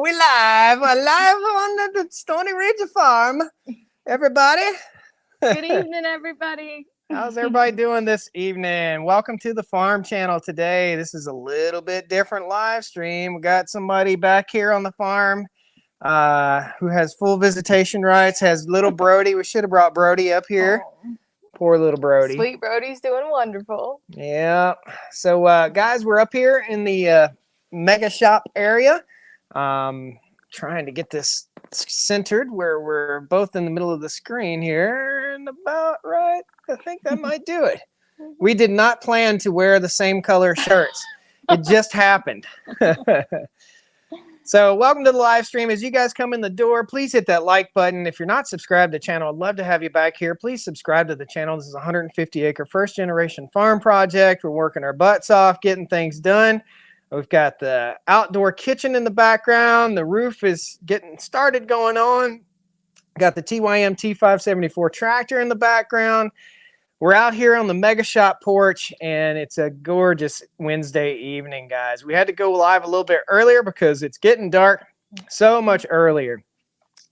We live on the Stony Ridge Farm. Everybody. Good evening, everybody. How's everybody doing this evening? Welcome to the Farm Channel today. This is a little bit different live stream. We got somebody back here on the farm who has full visitation rights, has little Brody. We should have brought Brody up here. Oh, Poor little Brody. sweet Brody's doing wonderful. Yeah. So, guys, we're up here in the mega shop area. Trying to get this centered where we're both in the middle of the screen here and about right. I think that might do it. We did not plan to wear the same color shirts. It just happened. So welcome to the live stream. As you guys come in the door, please hit that like button. If you're not subscribed to the channel, I'd love to have you back here. Please subscribe to the channel. This is a 150-acre first-generation farm project. We're working our butts off, getting things done. We've got the outdoor kitchen in the background. The roof is getting started going on. Got the TYM T574 tractor in the background. We're out here on the Mega Shop porch, and it's a gorgeous Wednesday evening, guys. We had to go live a little bit earlier because it's getting dark so much earlier.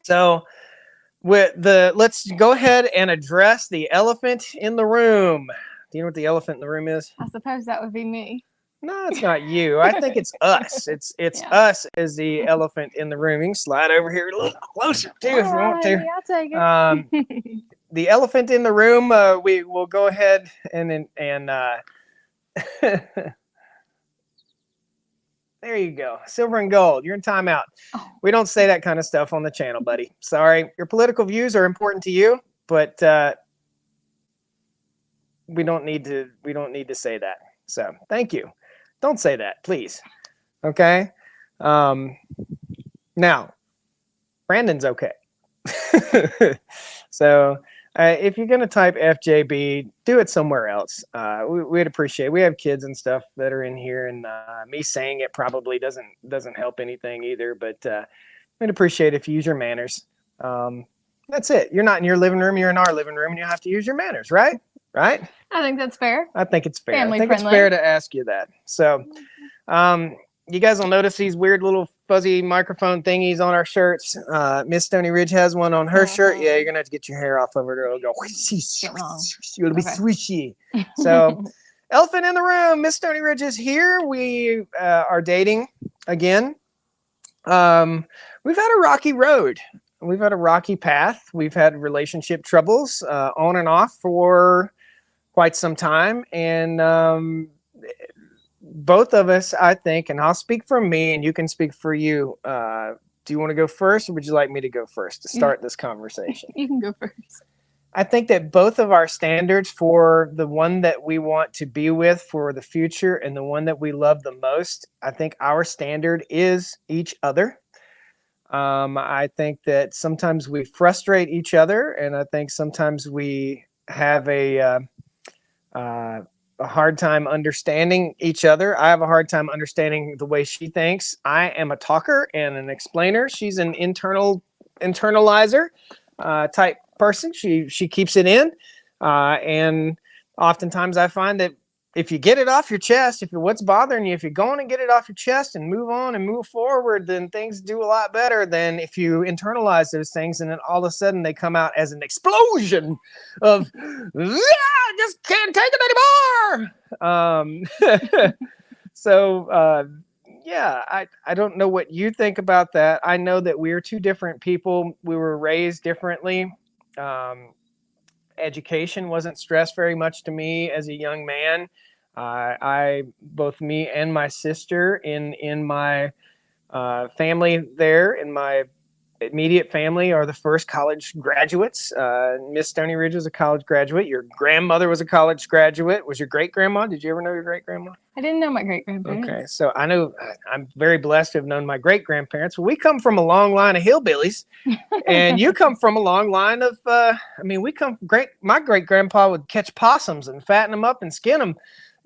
So let's go ahead and address the elephant in the room. Do you know what the elephant in the room is? I suppose that would be me. No, it's not you. I think it's us. It's Yeah. us as the elephant in the room. You can slide over here a little closer too if you want to. I'll take it. The elephant in the room. We will go ahead and there you go. Silver and gold. You're in timeout. Oh. We don't say that kind of stuff on the channel, buddy. Sorry. Your political views are important to you, but we don't need to say that. So thank you. Don't say that, please. Okay. Now, Brandon's okay. So if you're going to type FJB, do it somewhere else. We'd appreciate it. We have kids and stuff that are in here, and me saying it probably doesn't help anything either, but we'd appreciate it if you use your manners. That's it. You're not in your living room. You're in our living room, and you have to use your manners, right? Right? I think that's fair. I think it's fair. Family I think friendly. it's fair to ask you that. So you guys will notice these weird little fuzzy microphone thingies on our shirts. Miss Stony Ridge has one on her shirt. Yeah, you're going to have to get your hair off of it or it'll go it'll be swishy. So elephant in the room. Miss Stony Ridge is here. We are dating again. We've had a rocky road. We've had a rocky path. We've had relationship troubles on and off for quite some time. And both of us, I think, and I'll speak for me and you can speak for you. Do you want to go first or would you like me to go first to start this conversation? You can go first. I think that both of our standards for the one that we want to be with for the future and the one that we love the most, I think our standard is each other. I think that sometimes we frustrate each other, and I think sometimes we have a hard time understanding each other. I have a hard time understanding the way she thinks. I am a talker and an explainer. She's an internalizer type person. She keeps it in, and oftentimes I find that if you get it off your chest, if what's bothering you, if you're going to get it off your chest and move on and move forward, then things do a lot better than if you internalize those things and then all of a sudden they come out as an explosion of, I just can't take it anymore. So, yeah, I don't know what you think about that. I know that we're two different people. We were raised differently. Education wasn't stressed very much to me as a young man. Both me and my sister in my family there, in my immediate family, are the first college graduates. Miss Stony Ridge was a college graduate. Your grandmother was a college graduate. Was your great-grandma? Did you ever know your great-grandma? I didn't know my great-grandparents. Okay, so I know I'm very blessed to have known my great-grandparents. Well, we come from a long line of hillbillies, and you come from a long line of, my great-grandpa would catch possums and fatten them up and skin them.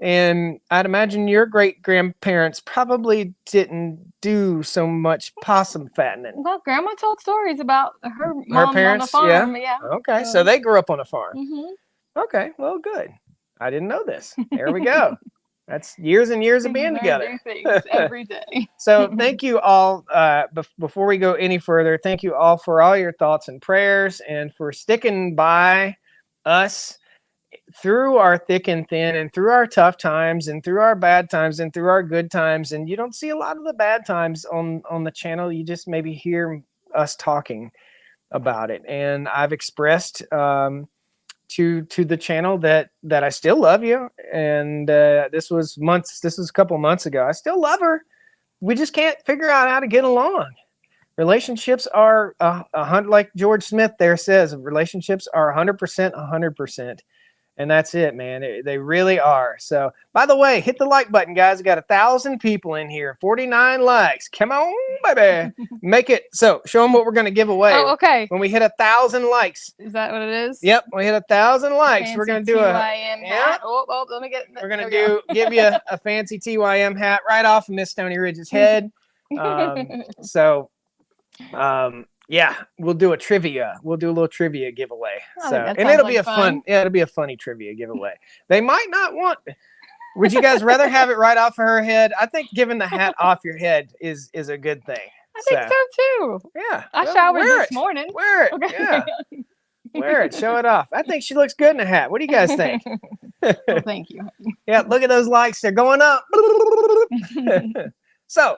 And I'd imagine your great-grandparents probably didn't do so much possum fattening. Well, Grandma told stories about her mom parents, on the farm. Yeah. Okay, so they grew up on a farm. Mm-hmm. Okay, well, good. I didn't know this. There we go. That's years and years of Thinking being I together. do things every day. So thank you all. Before we go any further, thank you all for all your thoughts and prayers and for sticking by us through our thick and thin and through our tough times and through our bad times and through our good times. And you don't see a lot of the bad times on the channel. You just maybe hear us talking about it. And I've expressed to the channel that I still love you. And this was a couple months ago. I still love her. We just can't figure out how to get along. Relationships are like George Smith there says, relationships are 100%, 100%. And that's it, man. They really are. So, by the way, hit the like button, guys. We got 1,000 people in here, 49 likes. Come on, baby. Make it. So, show them what we're going to give away. Oh, okay. When we hit 1,000 likes. Is that what it is? Yep. When we hit 1,000 likes, we're going to do TYM a. hat. Oh, let me get. We're going to give you a fancy TYM hat right off of Miss Stony Ridge's head. Yeah, we'll do a trivia. We'll do a little trivia giveaway. And it'll be it'll be a funny trivia giveaway. They might not want. Would you guys rather have it right off of her head? I think giving the hat off your head is a good thing. I think so too. Yeah. I showered this morning. Wear it. Okay. Yeah. Wear it. Show it off. I think she looks good in a hat. What do you guys think? Well, thank you. Yeah, look at those likes. They're going up. So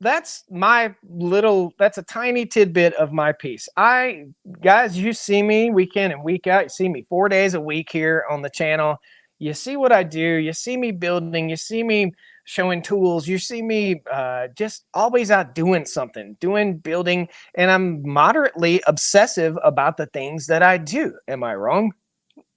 that's a tiny tidbit of my piece. Guys, you see me week in and week out. You see me 4 days a week here on the channel. You see what I do. You see me building. You see me showing tools. You see me just always out doing something, building. And I'm moderately obsessive about the things that I do. Am I wrong?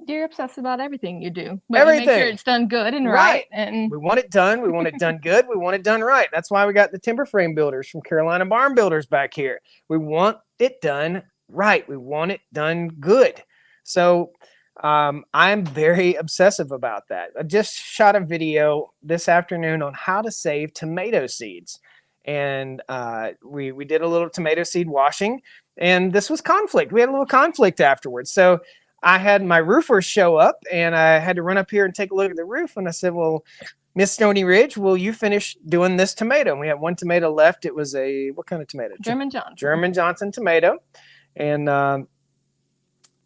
You're obsessed about everything you do. But everything. You make sure it's done good and right. And we want it done. We want it done good. We want it done right. That's why we got the timber frame builders from Carolina Barn Builders back here. We want it done right. We want it done good. So I'm very obsessive about that. I just shot a video this afternoon on how to save tomato seeds. And we did a little tomato seed washing. And this was conflict. We had a little conflict afterwards. So I had my roofers show up and I had to run up here and take a look at the roof. And I said, well, Miss Stony Ridge, will you finish doing this tomato? And we had one tomato left. It was what kind of tomato? German Johnson. German Johnson tomato. And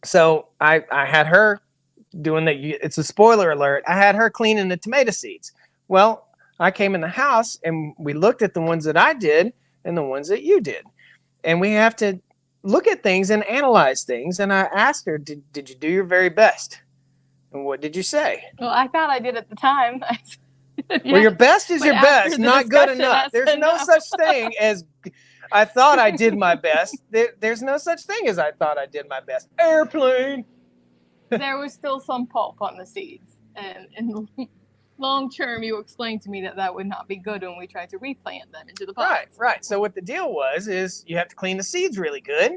so I had her doing that. It's a spoiler alert. I had her cleaning the tomato seeds. Well, I came in the house and we looked at the ones that I did and the ones that you did. And we have to look at things and analyze things. And I asked her, did you do your very best? And what did you say? Well, I thought I did at the time. Well, your best is your best, not good enough. There's no such thing as I thought I did my best. There's no such thing as I thought I did my best. Airplane. There was still some pulp on the seeds. And in long term, you explained to me that would not be good when we tried to replant them into the pot. Right. So what the deal was is you have to clean the seeds really good.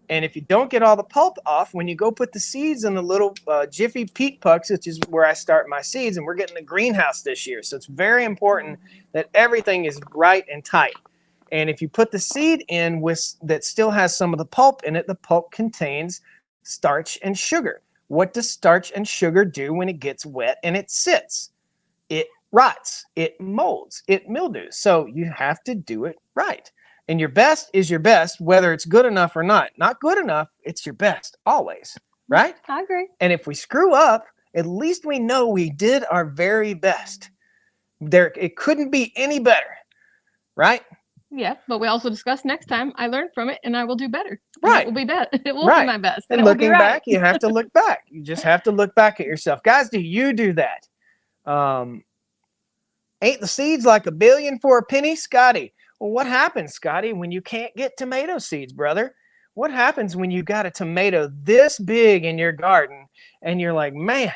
And if you don't get all the pulp off, when you go put the seeds in the little Jiffy Peat Pucks, which is where I start my seeds, and we're getting a greenhouse this year. So it's very important that everything is right and tight. And if you put the seed in that still has some of the pulp in it, the pulp contains starch and sugar. What does starch and sugar do when it gets wet and it sits? It rots, it molds, it mildews. So you have to do it right. And your best is your best, whether it's good enough or not. Not good enough, it's your best, always, right? I agree. And if we screw up, at least we know we did our very best. It couldn't be any better, right? Yeah, but we also discussed next time I learned from it and I will do better. Right. It will be better. It will be my best. And looking back, you have to look back. You just have to look back at yourself. Guys, do you do that? Ain't the seeds like a billion for a penny, Scotty? Well, what happens, Scotty, when you can't get tomato seeds, brother? What happens when you got a tomato this big in your garden and you're like, man,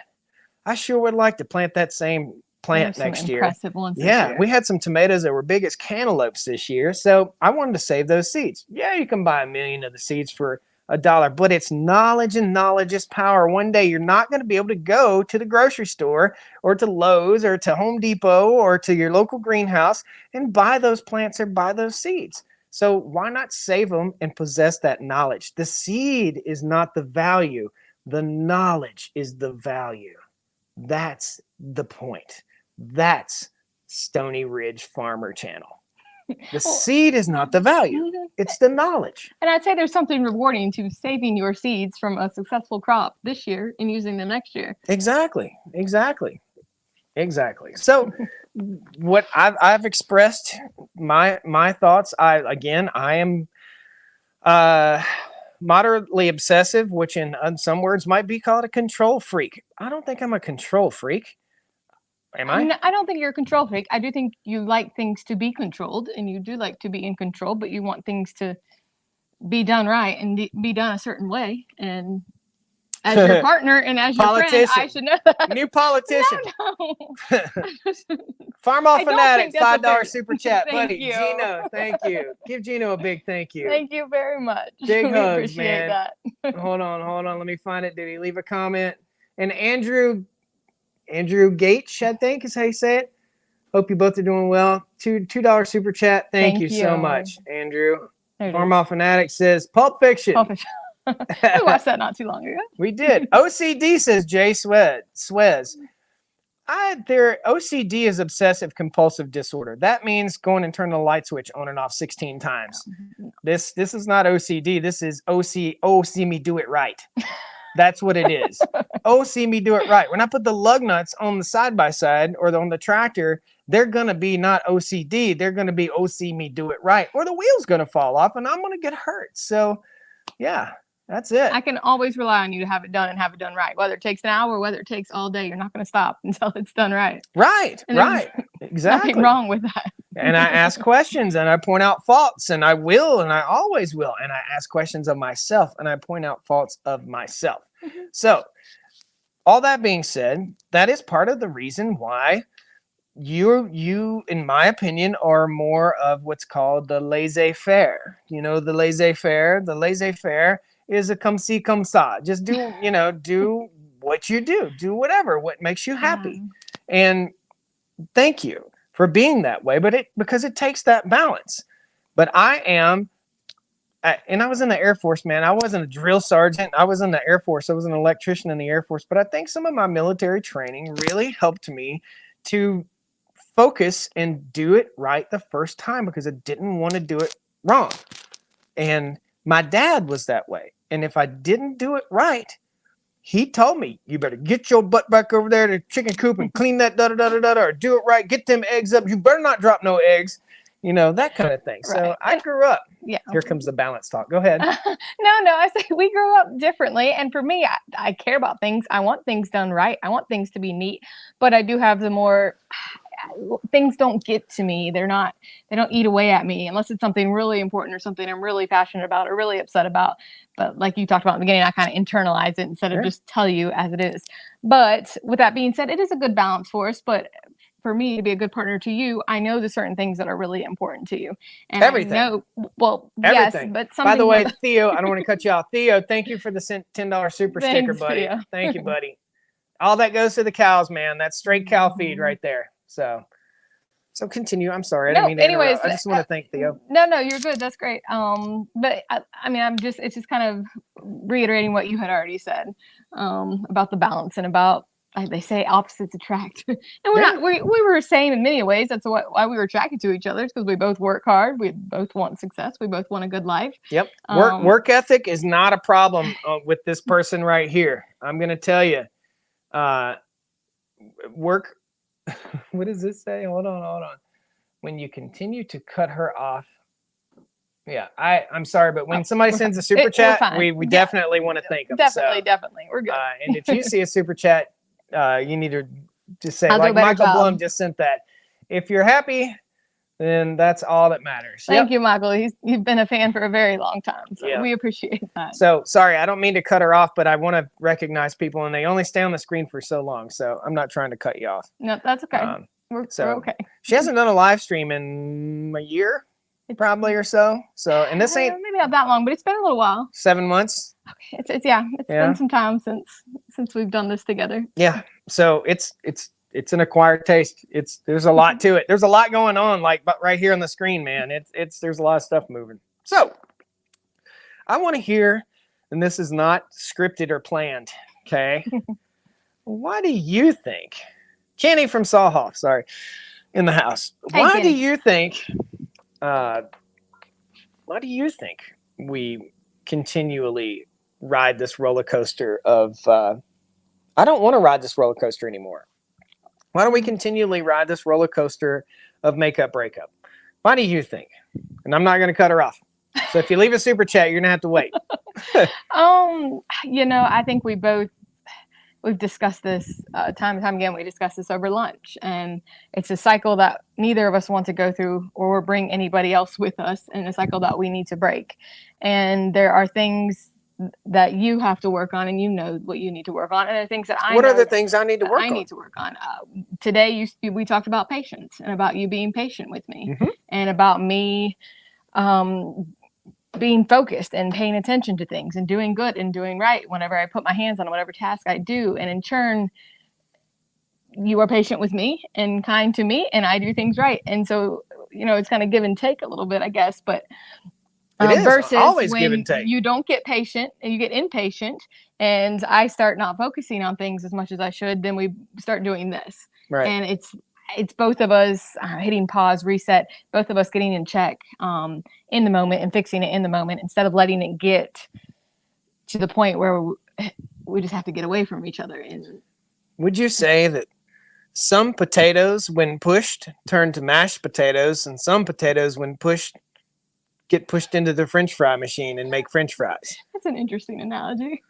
I sure would like to plant that same plant next year. Impressive ones. Yeah, we had some tomatoes that were big as cantaloupes this year, so I wanted to save those seeds. Yeah, you can buy 1 million of the seeds for $1, but it's knowledge, and knowledge is power. One day you're not going to be able to go to the grocery store or to Lowe's or to Home Depot or to your local greenhouse and buy those plants or buy those seeds. So why not save them and possess that knowledge? The seed is not the value. The knowledge is the value. That's the point. That's Stony Ridge Farmer Channel. The seed is not the value. It's the knowledge. And I'd say there's something rewarding to saving your seeds from a successful crop this year and using them next year. Exactly. So what I've expressed my thoughts. I am moderately obsessive, which in some words might be called a control freak. I don't think I'm a control freak. Am I? No, I don't think you're a control freak. I do think you like things to be controlled, and you do like to be in control, but you want things to be done right and be done a certain way. And as your partner and as your friend, I should know that. New politician. No. Farm Off Fanatic, $5 super chat. Thank Buddy, you. Gino, thank you. Give Gino a big thank you. Thank you very much. Big We hugs, appreciate man. that. Hold on. Let me find it. Did he leave a comment? And Andrew Gates, I think is how you say it. Hope you both are doing well. $2 super chat. Thank you so much, Andrew. Farm Off Fanatic says Pulp Fiction. Pulp Fiction. We watched that not too long ago. We did. OCD says Jay Swez. OCD is obsessive compulsive disorder. That means go in and turn the light switch on and off 16 times. This is not OCD. This is see me do it right. That's what it is. See me do it right. When I put the lug nuts on the side-by-side or on the tractor, they're going to be not OCD. They're going to be see me do it right. Or the wheel's going to fall off and I'm going to get hurt. So, yeah, that's it. I can always rely on you to have it done and have it done right. Whether it takes an hour or whether it takes all day, you're not going to stop until it's done right. Right. Exactly. Nothing wrong with that. And I ask questions and I point out faults, and I will, and I always will. And I ask questions of myself and I point out faults of myself. So all that being said, that is part of the reason why you, in my opinion, are more of what's called the laissez-faire. You know, the laissez-faire. The laissez-faire is a come see, come saw. Just do, do what you do. Do whatever, what makes you happy. And thank you for being that way, because it takes that balance. But and I was in the Air Force, man. I wasn't a drill sergeant. I was in the Air Force. I was an electrician in the Air Force. But I think some of my military training really helped me to focus and do it right the first time, because I didn't want to do it wrong. And my dad was that way. And if I didn't do it right, he told me, you better get your butt back over there to the chicken coop and clean that da-da-da-da-da, or do it right. Get them eggs up. You better not drop no eggs. That kind of thing. Right. So I grew up. Yeah. Here comes the balance talk. Go ahead. No, I say we grew up differently. And for me, I care about things. I want things done right. I want things to be neat. But I do have the more... things don't get to me. They don't eat away at me unless it's something really important or something I'm really passionate about or really upset about. But like you talked about in the beginning, I kind of internalize it instead of just tell you as it is. But with that being said, it is a good balance for us. But for me to be a good partner to you, I know the certain things that are really important to you. And everything. Everything. Yes, but something. By the way, Theo, I don't want to cut you off. Theo, thank you for the $10 super sticker, buddy. Theo. Thank you, buddy. All that goes to the cows, man. That's straight cow feed right there. So continue. I'm sorry. I didn't mean to interrupt. I just want to thank Theo. No, you're good. That's great. But it's just kind of reiterating what you had already said, about the balance and about, they say opposites attract. And we were the same in many ways. That's why we were attracted to each other, because we both work hard. We both want success. We both want a good life. Yep. Work ethic is not a problem with this person right here. I'm going to tell you, work. What does this say? Hold on. When you continue to cut her off. Yeah, I'm sorry, but when somebody sends a super chat, we definitely want to thank them. Definitely. We're good. And if you see a super chat, you need to just say, like Michael Blum just sent that. If you're happy, then that's all that matters. Thank you, Michael. You've been a fan for a very long time, so we appreciate that. So sorry, I don't mean to cut her off, but I want to recognize people, and they only stay on the screen for so long, so I'm not trying to cut you off. No, that's okay. We're okay. She hasn't done a live stream in a year, probably, or so. So, and this ain't maybe not that long, but it's been a little while. 7 months. Okay, it's been some time since we've done this together. Yeah. So it's an acquired taste. There's a lot to it. There's a lot going on, but right here on the screen, man. There's a lot of stuff moving. So I want to hear, and this is not scripted or planned, okay? Why do you think Kenny from Sawhoff, sorry, in the house. Hey, Why do Kenny. you think? Why do you think we continually ride this roller coaster of? I don't want to ride this roller coaster anymore. Why do we continually ride this roller coaster of makeup breakup? Why do you think? And I'm not going to cut her off. So if you leave a super chat, you're going to have to wait. I think we've discussed this time and time again. We discussed this over lunch, and it's a cycle that neither of us want to go through or bring anybody else with us, and a cycle that we need to break. And there are things that you have to work on, and you know what you need to work on, and there are things that What are the things I need to work on? I need to work on. Today, we talked about patience, and about you being patient with me, and about me being focused and paying attention to things and doing good and doing right whenever I put my hands on whatever task I do. And in turn, you are patient with me and kind to me, and I do things right. And so, it's kind of give and take a little bit, I guess, but it is versus always when give and take. You don't get patient and you get impatient, and I start not focusing on things as much as I should, then we start doing this. Right. And it's both of us hitting pause, reset, both of us getting in check in the moment and fixing it in the moment, instead of letting it get to the point where we just have to get away from each other. And would you say that some potatoes, when pushed, turn to mashed potatoes, and some potatoes, when pushed, get pushed into the French fry machine and make French fries? That's an interesting analogy.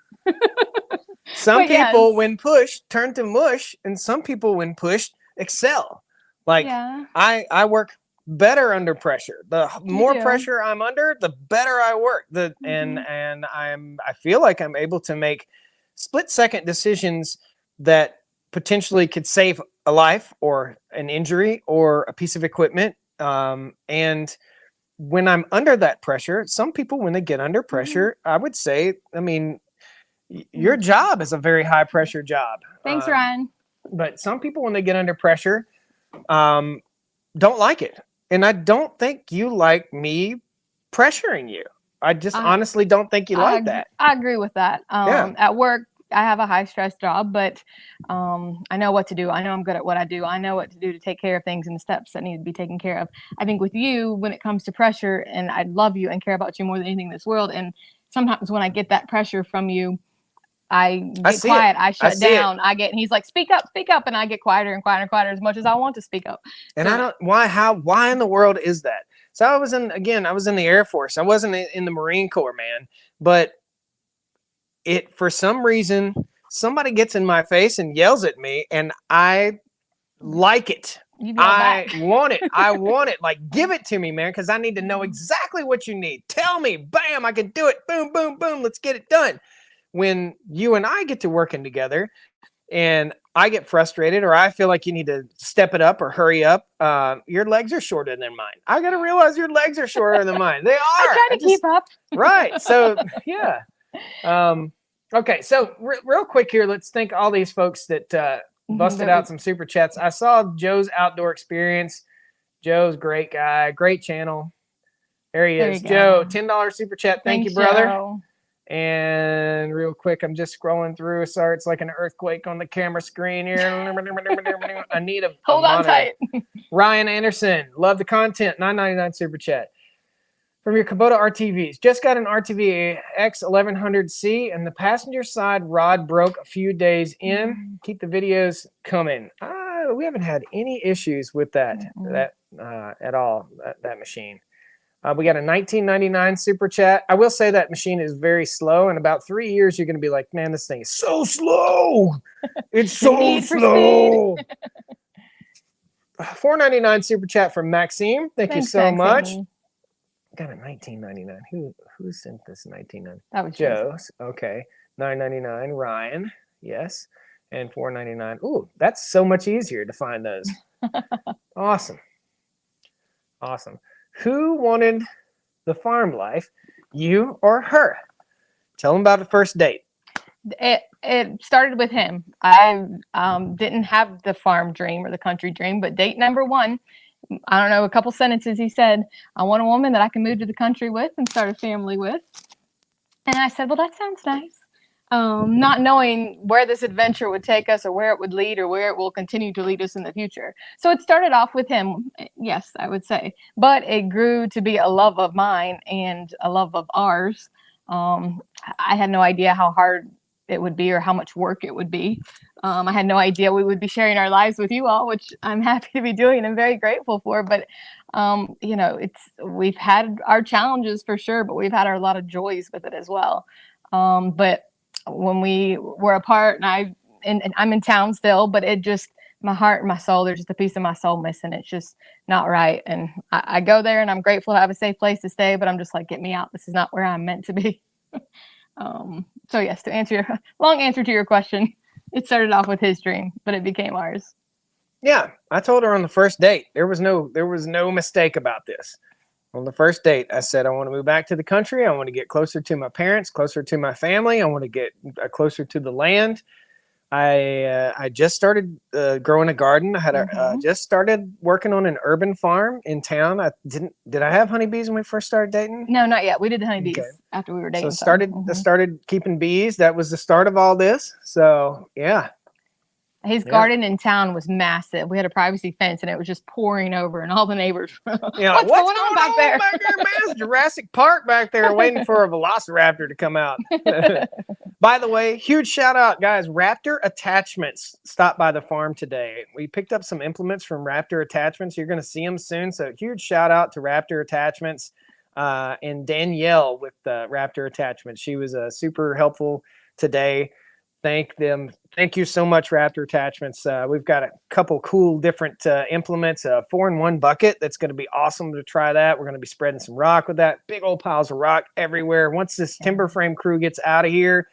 Some people, when pushed, turn to mush, and some people, when pushed, excel. Like, I work better under pressure. The more pressure I'm under, the better I work. And I feel like I'm able to make split-second decisions that potentially could save a life or an injury or a piece of equipment. And when I'm under that pressure, some people, when they get under pressure, I would say, your job is a very high pressure job. Thanks, Ryan. But some people, when they get under pressure, don't like it. And I don't think you like me pressuring you. I just honestly don't think you like that. I agree with that. At work, I have a high stress job, but I know what to do. I know I'm good at what I do. I know what to do to take care of things and the steps that need to be taken care of. I think with you, when it comes to pressure, and I love you and care about you more than anything in this world. And sometimes when I get that pressure from you, I get quiet. I shut down. He's like, speak up. And I get quieter and quieter and quieter, as much as I want to speak up. And I don't, why in the world is that? So I was in the Air Force. I wasn't in the Marine Corps, man. But for some reason, somebody gets in my face and yells at me, and I like it. I want it. I want it. Like, give it to me, man, because I need to know exactly what you need. Tell me. Bam, I can do it. Boom, boom, boom. Let's get it done. When you and I get to working together and I get frustrated, or I feel like you need to step it up or hurry up, your legs are shorter than mine. I got to realize your legs are shorter than mine. They are. I try to keep up. Right. So, yeah. Okay. So real quick here, let's thank all these folks that busted out some super chats. I saw Joe's Outdoor Experience. Joe's great guy, great channel. There he is. Joe, $10 super chat. Thank you, brother. Joe. And real quick, I'm just scrolling through. Sorry, it's like an earthquake on the camera screen here. I need a hold on tight. Ryan Anderson, love the content. $9.99 super chat. From your Kubota RTVs, just got an RTV X1100C, and the passenger side rod broke a few days in. Keep the videos coming. We haven't had any issues with that at all. That machine. We got a $19.99 super chat. I will say that machine is very slow. In about 3 years, you're going to be like, man, this thing is so slow. It's so slow. $4.99 super chat from Maxime. Thanks you so much. Got a $19.99. Who sent this $19.99? That was Joe. Okay. $9.99. Ryan. Yes. And $4.99. Ooh, that's so much easier to find those. Awesome. Who wanted the farm life, you or her? Tell them about the first date. It started with him. I didn't have the farm dream or the country dream, but date number one, I don't know, a couple sentences, he said, I want a woman that I can move to the country with and start a family with. And I said, well, that sounds nice. not knowing where this adventure would take us or where it would lead or where it will continue to lead us in the future. So it started off with him, yes, I would say, but it grew to be a love of mine and a love of ours. I had no idea how hard it would be or how much work it would be. I had no idea we would be sharing our lives with you all, which I'm happy to be doing and very grateful for. But we've had our challenges for sure, but we've had a lot of joys with it as well. But when we were apart, and I'm in town still, but it just, my heart and my soul, there's just a piece of my soul missing. It's just not right. And I go there and I'm grateful to have a safe place to stay, but I'm just like, get me out. This is not where I'm meant to be. So yes, to answer your long answer to your question, it started off with his dream, but it became ours. Yeah, I told her on the first date. There was no mistake about this. On the first date, I said, I want to move back to the country. I want to get closer to my parents, closer to my family. I want to get closer to the land. I just started growing a garden. I had just started working on an urban farm in town. Did I have honeybees when we first started dating? No, not yet. We did the honeybees after we were dating. So started keeping bees. That was the start of all this. So yeah. His garden in town was massive. We had a privacy fence and it was just pouring over and all the neighbors. Yeah, what's going on back there? Man, it's Jurassic Park back there waiting for a velociraptor to come out. By the way, huge shout out, guys. Raptor Attachments stopped by the farm today. We picked up some implements from Raptor Attachments. You're going to see them soon. So huge shout out to Raptor Attachments and Danielle with Raptor Attachments. She was super helpful today. Thank them. Thank you so much, Raptor Attachments. We've got a couple cool different implements, a 4-in-1 bucket. That's going to be awesome to try that. We're going to be spreading some rock with that. Big old piles of rock everywhere. Once this timber frame crew gets out of here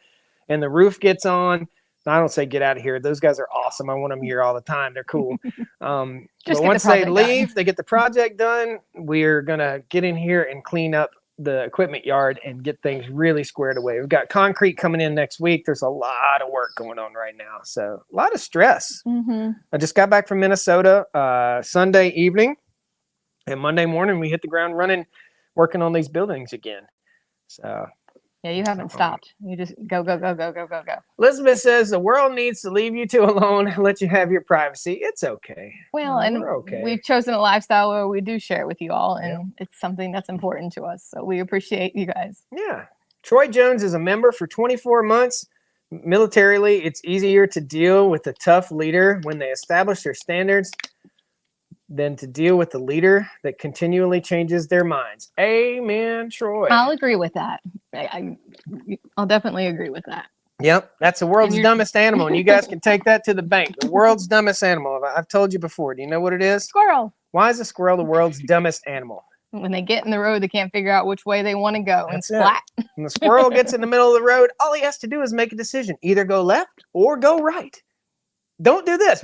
and the roof gets on, I don't say get out of here. Those guys are awesome. I want them here all the time. They're cool. But once they leave, they get the project done. We're going to get in here and clean up the equipment yard and get things really squared away. We've got concrete coming in next week. There's a lot of work going on right now. So a lot of stress. I just got back from Minnesota Sunday evening, and Monday morning we hit the ground running, working on these buildings again. So yeah, you haven't stopped. You just go. Elizabeth says the world needs to leave you two alone and let you have your privacy. It's okay. Well, and we've chosen a lifestyle where we do share with you all, and it's something that's important to us. So we appreciate you guys. Yeah. Troy Jones is a member for 24 months. Militarily, it's easier to deal with a tough leader when they establish their standards than to deal with the leader that continually changes their minds. Amen, Troy. I'll agree with that. I'll definitely agree with that. Yep, that's the world's dumbest animal, and you guys can take that to the bank. The world's dumbest animal. I've told you before. Do you know what it is? Squirrel. Why is a squirrel the world's dumbest animal? When they get in the road, they can't figure out which way they want to go. That's and flat. When the squirrel gets in the middle of the road, all he has to do is make a decision. Either go left or go right. Don't do this.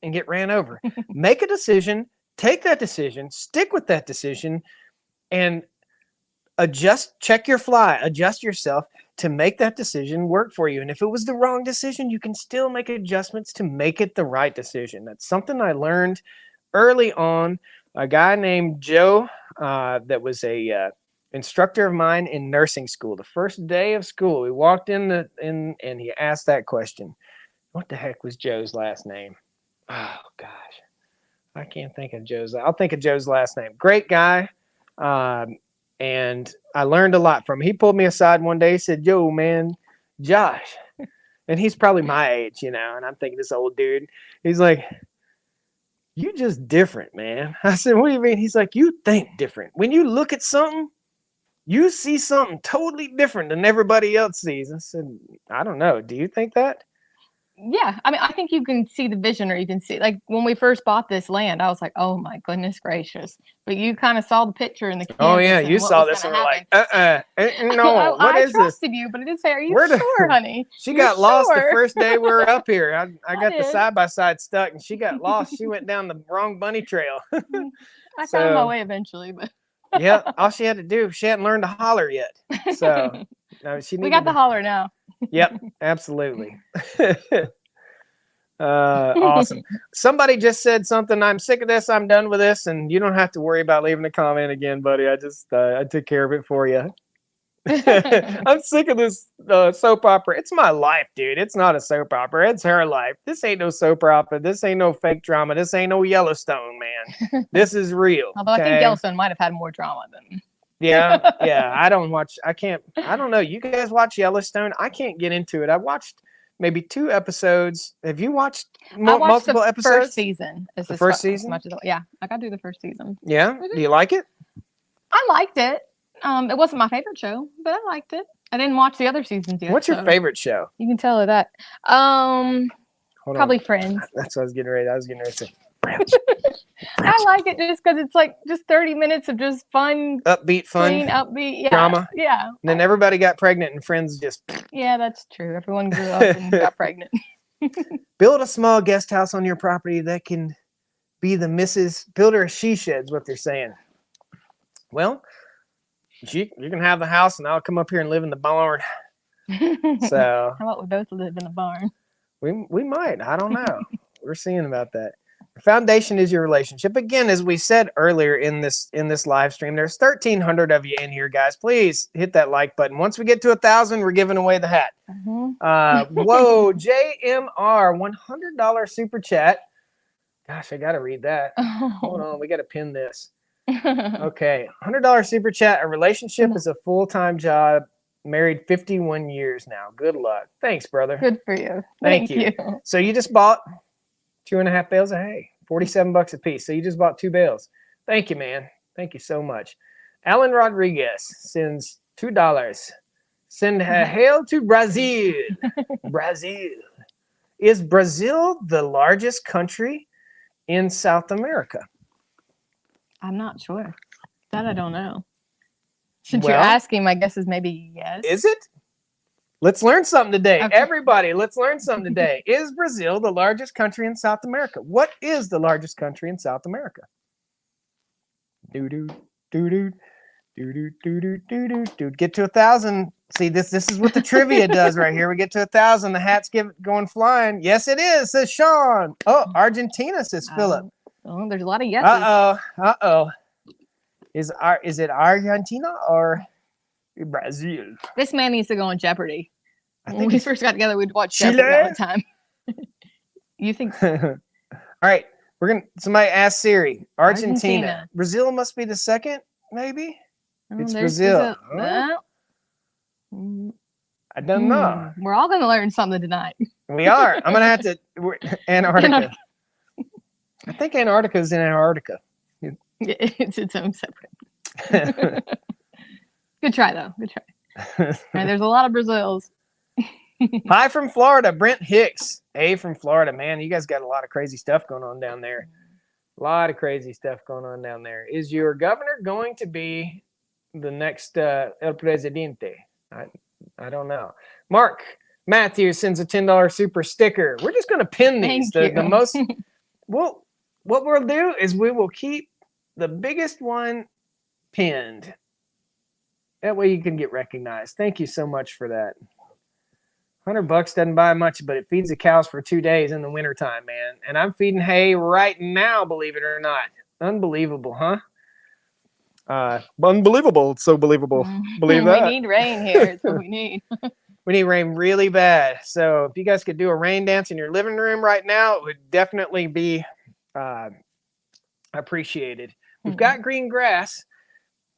And get ran over. Make a decision, take that decision, stick with that decision, and check your fly, adjust yourself to make that decision work for you. And if it was the wrong decision, you can still make adjustments to make it the right decision. That's something I learned early on. A guy named Joe that was a instructor of mine in nursing school. The first day of school, we walked in and he asked that question. What the heck was Joe's last name? Oh, gosh. I can't think of Joe's. I'll think of Joe's last name. Great guy. And I learned a lot from him. He pulled me aside one day. He said, yo, man, Josh. And he's probably my age, and I'm thinking this old dude. He's like, you just different, man. I said, what do you mean? He's like, you think different. When you look at something, you see something totally different than everybody else sees. I said, I don't know. Do you think that? Yeah, I mean, I think you can see the vision, or you can see, like, when we first bought this land, I was like, oh my goodness gracious. But you kind of saw the picture in the canvas. Oh yeah, you saw this and were like, no, what is this? I trusted you, but it is fair. Are you sure, honey? She got lost the first day we were up here. I got the side-by-side stuck, and she got lost. She went down the wrong bunny trail. I found my way eventually, but yeah, all she had to do, she hadn't learned to holler yet. So no, we got the holler now. Yep, absolutely. Awesome. Somebody just said something. I'm sick of this. I'm done with this. And you don't have to worry about leaving a comment again, buddy. I took care of it for you. I'm sick of this soap opera. It's my life, dude. It's not a soap opera. It's her life. This ain't no soap opera. This ain't no fake drama. This ain't no Yellowstone, man. This is real. Although I think Yellowstone might have had more drama than. Yeah. I don't watch. I don't know. You guys watch Yellowstone? I can't get into it. I watched maybe 2 episodes. Have you watched multiple the episodes? First season. The first season? Yeah, I got to do the first season. Yeah. Do you like it? I liked it. It wasn't my favorite show, but I liked it. I didn't watch the other seasons yet. What's your favorite show? You can tell her that. Probably Friends. That's what I was getting ready to say. Friends. I like it just because it's like just 30 minutes of just fun, upbeat, clean, upbeat, drama. Yeah. And then everybody got pregnant, and Friends just. Yeah, that's true. Everyone grew up and got pregnant. Build a small guest house on your property that can be the missus. Build her a she shed's what they're saying. Well, you can have the house, and I'll come up here and live in the barn. So how about we both live in the barn? We might. I don't know. We're seeing about that. The foundation is your relationship. Again, as we said earlier in this live stream, there's 1,300 of you in here, guys. Please hit that like button. Once we get to 1,000, we're giving away the hat. Whoa, JMR, $100 super chat. Gosh, I got to read that. Hold on, we got to pin this. Okay, $100 super chat. A relationship is a full-time job. Married 51 years now. Good luck. Thanks, brother. Good for you. Thank you. So you just bought 2.5 bales of hay, $47 a piece. So you just bought 2 bales. Thank you, man. Thank you so much. Alan Rodriguez sends $2. Send a hail to Brazil. Brazil. Is Brazil the largest country in South America? I'm not sure. That I don't know. Since you're asking, my guess is maybe yes. Is it? Let's learn something today. Okay. Everybody, let's learn something today. Is Brazil the largest country in South America? What is the largest country in South America? Get to 1,000. See, this is what the trivia does right here. We get to 1,000. The hat's going flying. Yes, it is, says Sean. Oh, Argentina, says Philip. Oh, there's a lot of yeses. Uh-oh. Is it Argentina or Brazil? This man needs to go on Jeopardy. I When think we first got together, we'd watch Jeopardy all the time. You think? All right, somebody ask Siri. Argentina. Argentina. Brazil must be the second, maybe. It's there's Brazil. Huh? I don't know. We're all gonna learn something tonight. We are. I'm gonna have to. Antarctica. I think Antarctica is in Antarctica. It's its own separate. Good try, though. Good try. And there's a lot of Brazils. Hi from Florida, Brent Hicks. Hey from Florida, man. You guys got a lot of crazy stuff going on down there. A lot of crazy stuff going on down there. Is your governor going to be the next El Presidente? I don't know. Mark Matthews sends a $10 super sticker. We're just going to pin these. Thank you. The most. Well, what we'll do is we will keep the biggest one pinned. That way you can get recognized. Thank you so much for that. $100 doesn't buy much, but it feeds the cows for 2 days in the wintertime, man. And I'm feeding hay right now, believe it or not. Unbelievable, huh? Unbelievable. It's so believable. Believe that. We need rain here. It's what we need. We need rain really bad. So if you guys could do a rain dance in your living room right now, it would definitely be appreciated. We've got green grass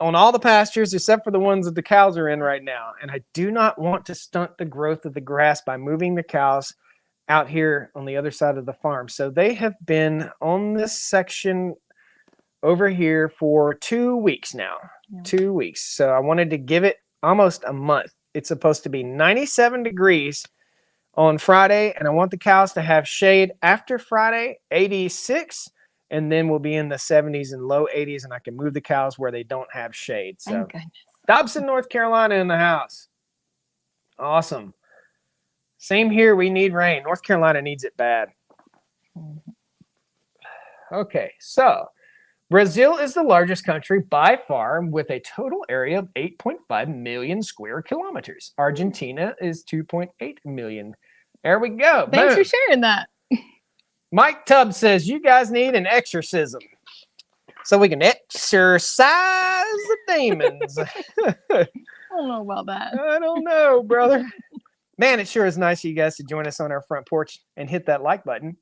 on all the pastures except for the ones that the cows are in right now. And I do not want to stunt the growth of the grass by moving the cows out here on the other side of the farm. So they have been on this section over here for 2 weeks now. Yeah. 2 weeks. So I wanted to give it almost a month. It's supposed to be 97 degrees on Friday, and I want the cows to have shade after Friday, 86. And then we'll be in the 70s and low 80s, and I can move the cows where they don't have shade. So Dobson, North Carolina in the house. Awesome. Same here. We need rain. North Carolina needs it bad. Okay, so Brazil is the largest country by far with a total area of 8.5 million square kilometers. Argentina is 2.8 million. There we go. Thanks for sharing that. Mike Tubbs says, you guys need an exorcism so we can exorcise the demons. don't know about that. I don't know, brother. Man, it sure is nice of you guys to join us on our front porch and hit that like button.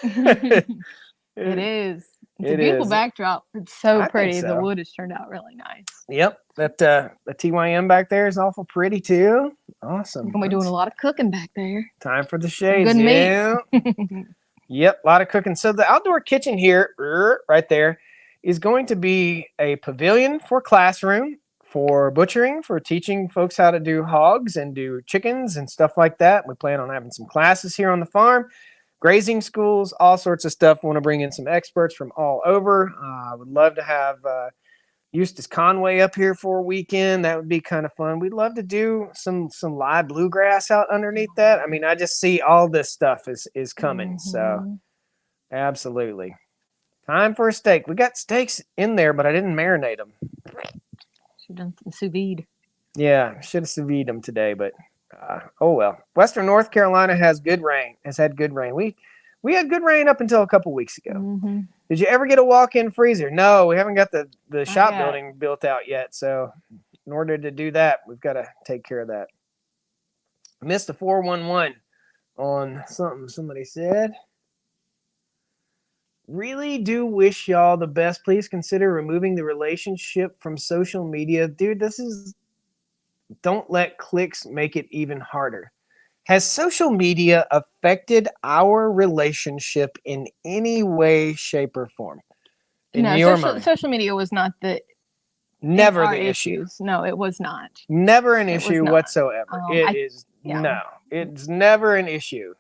It is. It's a It beautiful is. backdrop. It's so I think pretty. The so. wood has turned out really nice. Yep. That the TYM back there is awful pretty too. Awesome. We're gonna be doing a lot of cooking back there. Time for the shades. Good meat. Yeah. Yep. A lot of cooking. So the outdoor kitchen here, right there, is going to be a pavilion for classroom, for butchering, for teaching folks how to do hogs and do chickens and stuff like that. We plan on having some classes here on the farm, grazing schools, all sorts of stuff. We want to bring in some experts from all over. I would love to have Eustace Conway up here for a weekend. That would be kind of fun. We'd love to do some live bluegrass out underneath that. I mean, I just see all this stuff is coming. So absolutely. Time for a steak. We got steaks in there, but I didn't marinate them. Should have done some sous vide. Yeah, should have sous vide them today, but oh well. Western North Carolina has good rain. Has had good rain. We had good rain up until a couple weeks ago. Did you ever get a walk-in freezer? No, we haven't got the shop building built out yet. So in order to do that, we've got to take care of that. I missed a 411 on something somebody said. Really do wish y'all the best. Please consider removing the relationship from social media. Dude, don't let clicks make it even harder. Has social media affected our relationship in any way, shape, or form? No, social media was not never the issue. No, it was not. Never an issue whatsoever. It's never an issue.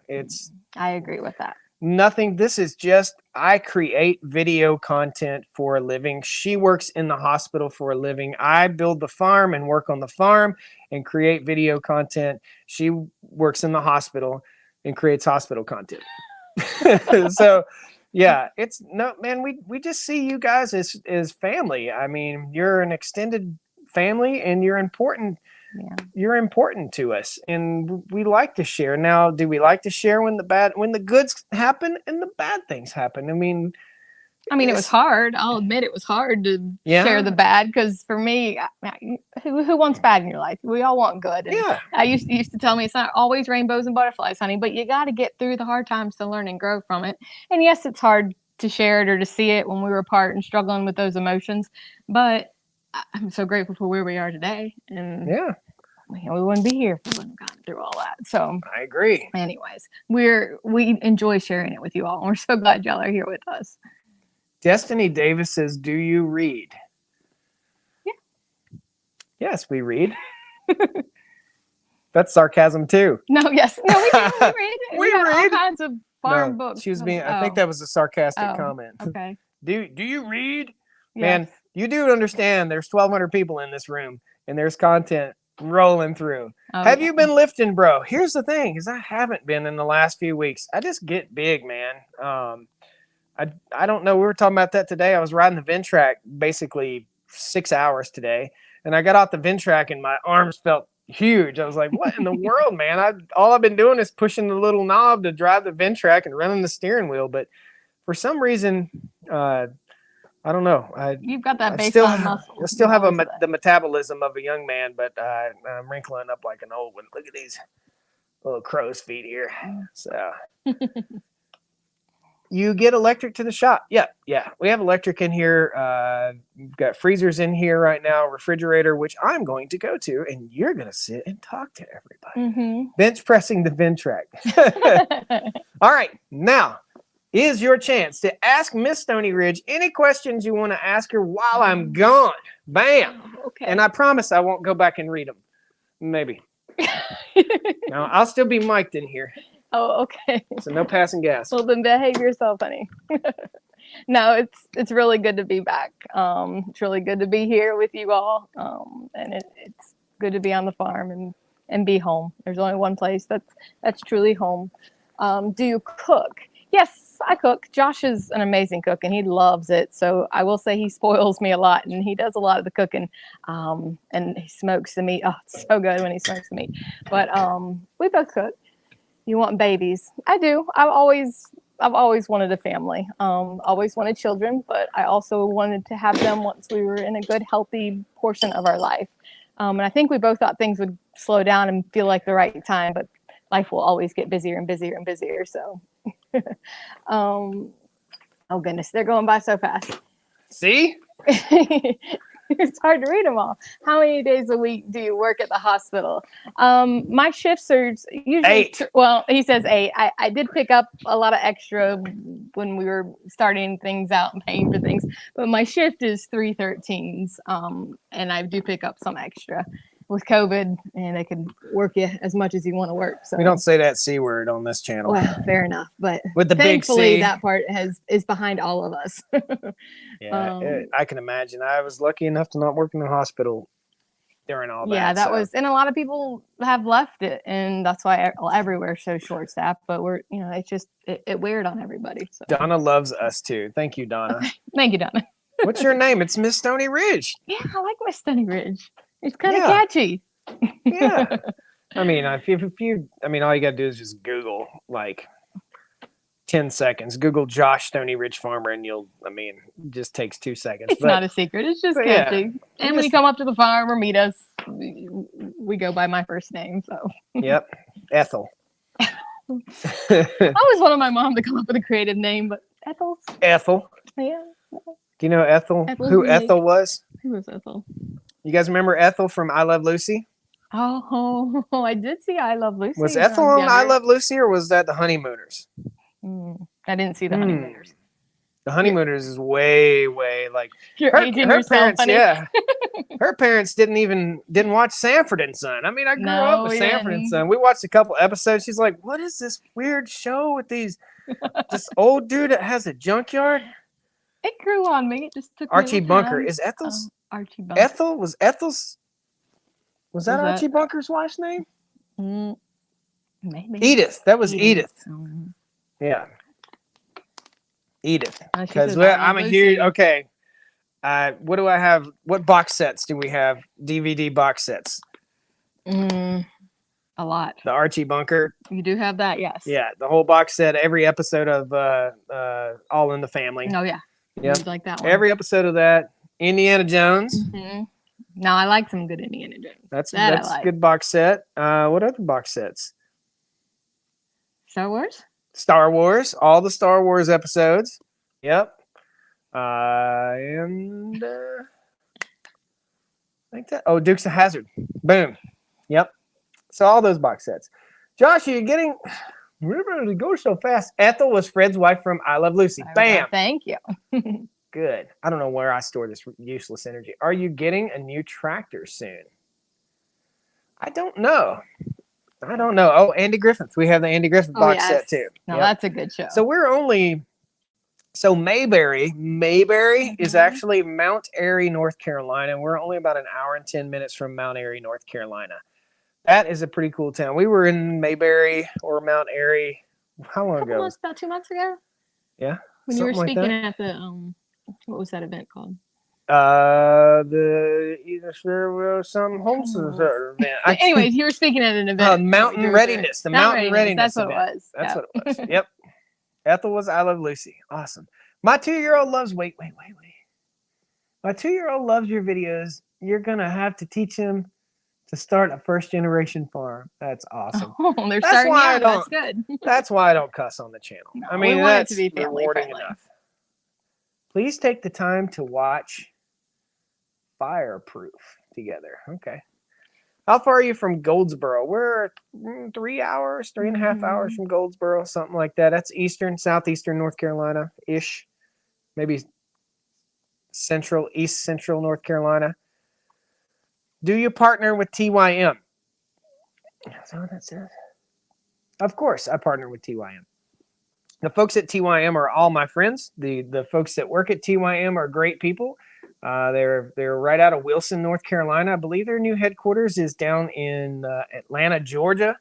I agree with that. Nothing. This is just, I create video content for a living. She works in the hospital for a living. I build the farm and work on the farm and create video content. She works in the hospital and creates hospital content. So yeah, we just see you guys as family. I mean, you're an extended family and you're important. Yeah. You're important to us and we like to share. Now, do we like to share when the goods happen and the bad things happen? I mean, it was hard. I'll admit it was hard to share the bad because for me, who wants bad in your life? We all want good. And I used to tell me it's not always rainbows and butterflies, honey, but you got to get through the hard times to learn and grow from it. And yes, it's hard to share it or to see it when we were apart and struggling with those emotions, but I'm so grateful for where we are today. And we wouldn't be here if we wouldn't have gotten through all that. So I agree. Anyways, we enjoy sharing it with you all. And we're so glad y'all are here with us. Destiny Davis says, do you read? Yeah. Yes, we read. That's sarcasm too. No, yes. No, we read. We read all kinds of farm books. She was being, I think that was a sarcastic comment. Okay. Do you read? Man, you do understand there's 1,200 people in this room and there's content rolling through. Have you been lifting, bro? Here's the thing, is I haven't been in the last few weeks. I just get big, man. I don't know. We were talking about that today. I was riding the Ventrac basically 6 hours today, and I got off the Ventrac and my arms felt huge. I was like, what in the world, man? All I've been doing is pushing the little knob to drive the Ventrac and running the steering wheel. But for some reason, I don't know. You've got that baseline muscle. I still have the metabolism of a young man, but I'm wrinkling up like an old one. Look at these little crow's feet here. So you get electric to the shop. Yeah. We have electric in here. We've got freezers in here right now, refrigerator, which I'm going to go to, and you're going to sit and talk to everybody. Bench pressing the Ventrac. All right. Now is your chance to ask Miss Stony Ridge any questions you want to ask her while I'm gone. Bam. Okay. And I promise I won't go back and read them. Maybe. No, I'll still be mic'd in here. Oh, okay. So no passing gas. Well, then behave yourself, honey. No, it's really good to be back. It's really good to be here with you all. And it's good to be on the farm and be home. There's only one place that's truly home. Do you cook? Yes, I cook. Josh is an amazing cook and he loves it. So I will say he spoils me a lot and he does a lot of the cooking. And he smokes the meat. Oh, it's so good when he smokes the meat. But we both cook. You want babies? I do. I've always wanted a family. Always wanted children, but I also wanted to have them once we were in a good, healthy portion of our life. And I think we both thought things would slow down and feel like the right time, but life will always get busier and busier and busier. So, oh goodness, they're going by so fast. See? It's hard to read them all. How many days a week do you work at the hospital? My shifts are usually 8. Well, he says 8. I did pick up a lot of extra when we were starting things out and paying for things, but my shift is 313s. And I do pick up some extra with COVID, and they can work you as much as you want to work. So We don't say that C word on this channel. well, fair enough, but With the big thankfully C. that part is behind all of us. Yeah, I can imagine. I was lucky enough to not work in the hospital during all that. Yeah, that so. was, and a lot of people have left it, and that's why everywhere's so short staffed. But we're, it's just it weird on everybody. So Donna loves us too. Thank you, Donna. thank you, Donna. What's your name? It's Miss Stony Ridge. Yeah, I like my Stony Ridge. It's kind of Yeah. catchy. Yeah. I mean, if you, all you gotta do is just Google like 10 seconds. Google Josh Stony Ridge Farmer, and it just takes 2 seconds. It's not a secret. It's just yeah. catchy. And when you come up to the farm or meet us, we go by my first name. So Yep, Ethel. I always wanted my mom to come up with a creative name, but Ethel's. Ethel. Yeah. Do you know Ethel? Ethel's Who unique. Ethel was? Who was Ethel? You guys remember Ethel from I Love Lucy? Oh, I did see I Love Lucy. Was when I Ethel on I younger. Love Lucy, or was that the Honeymooners? I didn't see the Honeymooners. The Honeymooners is way like You're aging her yourself, parents. honey. Yeah, her parents didn't watch Sanford and Son. I grew up with we Sanford and didn't. Son. We watched a couple episodes. She's like, "What is this weird show with this old dude that has a junkyard?" It grew on me. It just took Archie me a little Bunker time. is Ethel's. Archie Bunker. Ethel was Ethel's. Was that Was that- Archie Bunker's wife's name? Maybe. Edith. That was Edith. Mhm. Yeah. Edith. She Because says, "I I'm love a huge. Lucy." Okay. What do I have? What box sets do we have? DVD box sets. A lot. The Archie Bunker. You do have that, yes. Yeah, the whole box set. Every episode of All in the Family. Oh yeah. Yep. You like that one. Every episode of that. Indiana Jones. Mhm. No, I like some good Indiana Jones. That's That I a like. good box set. What other box sets? Star Wars. Star Wars. All the Star Wars episodes. Yep. And I think that. Oh, Dukes of Hazzard. Boom. Yep. So all those box sets. Josh, you're getting. We're going to go so fast. Ethel was Fred's wife from I Love Lucy. Bam. Thank you. Good. I don't know where I store this useless energy. Are you getting a new tractor soon? I don't know. Oh, Andy Griffith. We have the Andy Griffith box set too. No, Yep. that's a good show. So we're only. So Mayberry is actually Mount Airy, North Carolina. We're only about an hour and 10 minutes from Mount Airy, North Carolina. That is a pretty cool town. We were in Mayberry or Mount Airy. How long ago? About 2 months ago. Yeah. When you were something like speaking that. at the what was that event called? The either some homes event. Anyways, you were speaking at an event. Mountain You were Readiness. The Mountain Readiness. That's what event. it was. That's Yeah. what it was. Yep. Ethel was I Love Lucy. Awesome. My 2-year-old loves. Wait. My 2-year-old loves your videos. You're gonna have to teach him to start a first generation farm. That's awesome. Oh, they're That's starting why I out. That's good. That's why I don't cuss on the channel. No, I we mean, want it that's to be family rewarding friendly. enough. Please take the time to watch Fireproof together. Okay. How far are you from Goldsboro? We're 3 hours, 3.5 hours from Goldsboro, something like that. That's southeastern North Carolina-ish. Maybe east central North Carolina. Do you partner with TYM? Is that what that says? Of course, I partner with TYM. The folks at TYM are all my friends. The folks that work at TYM are great people. They're right out of Wilson, North Carolina. I believe their new headquarters is down in Atlanta, Georgia,